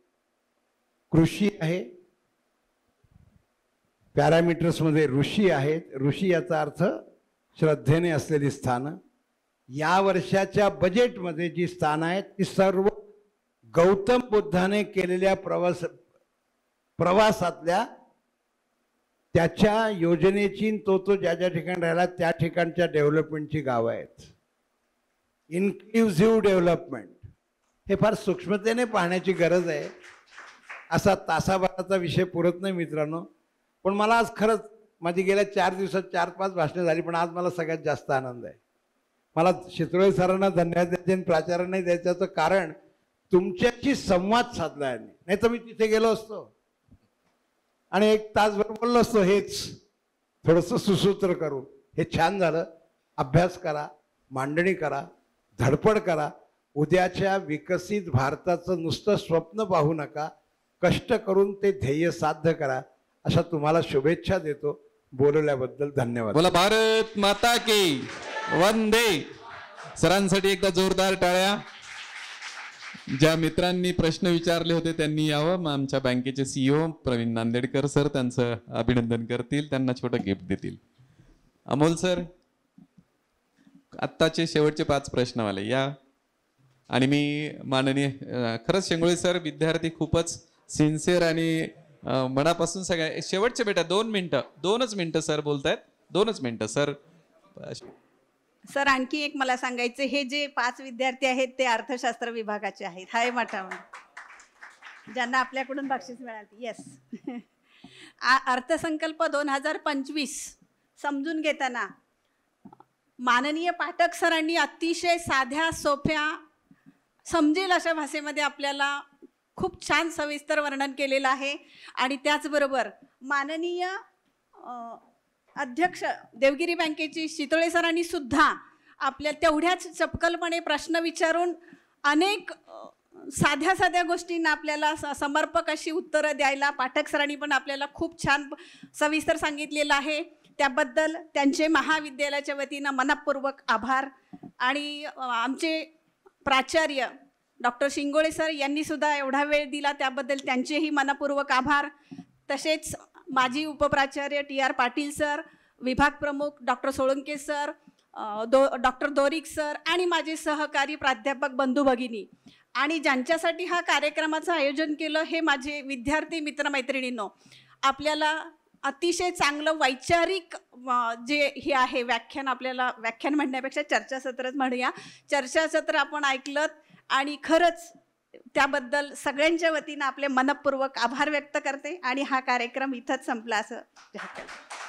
कृषी आहे, पॅरामीटर्समध्ये ऋषी आहेत. ऋषी याचा अर्थ श्रद्धेने असलेली स्थानं. या वर्षाच्या बजेटमध्ये जी स्थानं आहेत ती सर्व गौतम बुद्धाने केलेल्या प्रवासातल्या त्याच्या योजनेची, तो ज्या ज्या ठिकाणी राहिला त्या ठिकाणच्या डेव्हलपमेंटची गावं आहेत. इन्क्लुझिव्ह डेव्हलपमेंट हे फार सूक्ष्मतेने पाहण्याची गरज आहे. असा तासाभराचा विषय पुरत नाही मित्रांनो. पण मला आज खरंच माझी गेल्या 4 दिवसात 4-5 भाषणं झाली, पण आज मला सगळ्यात जास्त आनंद आहे. मला शितोळे सरांना धन्यवाद द्यायचे आणि प्राचार्यांनाही द्यायचं कारण तुमच्याशी संवाद साधला आहे. नाही तर मी तिथे गेलो असतो आणि 1 तासभर बोललो असतो हेच थोडंसं सुसूत्र करून. हे छान झालं. अभ्यास करा, मांडणी करा, धडपड करा. उद्याच्या विकसित भारताचं नुसतं स्वप्न पाहू नका, कष्ट करून ते ध्येय साध्य करा. अशा तुम्हाला शुभेच्छा देतो. बोलवल्याबद्दल धन्यवाद. बोला भारत माता की वंदे. सरांसाठी एकदा जोरदार टाळ्या. ज्या मित्रांनी प्रश्न विचारले होते त्यांनी यावं. मग आमच्या बँकेचे CEO प्रवीण नांदेडकर सर त्यांचं अभिनंदन करतील, त्यांना छोटं गिफ्ट देतील. अमोल सर, आत्ताचे शेवटचे 5 प्रश्नवाले या. आणि मी माननीय खरंच शेंगोळे सर, विद्यार्थी खूपच सिन्सिअर आणि मनापासून सगळ्या शेवटचे बेटा 2 मिनिटं, 2च मिनिटं सर बोलतायत. 2च मिनिटं सर. सर आणखी एक मला सांगायचं, हे जे 5 विद्यार्थी आहेत ते अर्थशास्त्र विभागाचे आहेत. हाय मठामध्ये ज्यांना आपल्याकडून बक्षीस मिळाली. येस. अर्थसंकल्प 2025 समजून घेताना माननीय पाठक सरांनी अतिशय साध्या सोप्या समजेल अशा भाषेमध्ये आपल्याला खूप छान सविस्तर वर्णन केलेलं आहे. आणि त्याचबरोबर माननीय अध्यक्ष देवगिरी बँकेची शितोळे सरांनी सुद्धा आपल्या तेवढ्याच चपकलपणे प्रश्न विचारून अनेक साध्या साध्या गोष्टींना आपल्याला समर्पक अशी उत्तरं द्यायला पाठक सरांनी पण आपल्याला खूप छान सविस्तर सांगितलेलं आहे. त्याबद्दल त्यांचे महाविद्यालयाच्या वतीनं मनपूर्वक आभार. आणि आमचे प्राचार्य डॉक्टर शिंगोळे सर यांनी सुद्धा एवढा वेळ दिला त्याबद्दल त्यांचेही मनपूर्वक आभार. तसेच माजी उपप्राचार्य TR पाटील सर, विभाग प्रमुख डॉक्टर सोळंके सर, डॉक्टर दोरिक सर आणि माझे सहकारी प्राध्यापक बंधू भगिनी आणि ज्यांच्यासाठी हा कार्यक्रमाचं आयोजन केलं हे माझे विद्यार्थी मित्रमैत्रिणींनो, आपल्याला अतिशय चांगलं वैचारिक जे हे आहे व्याख्यान, आपल्याला व्याख्यान म्हणण्यापेक्षा चर्चासत्रच म्हणूया, चर्चासत्र आपण ऐकलं आणि खरंच त्याबद्दल सगळ्यांच्या वतीनं आपले मनपूर्वक आभार व्यक्त करते आणि हा कार्यक्रम इथंच संपला असं जाहीर करते.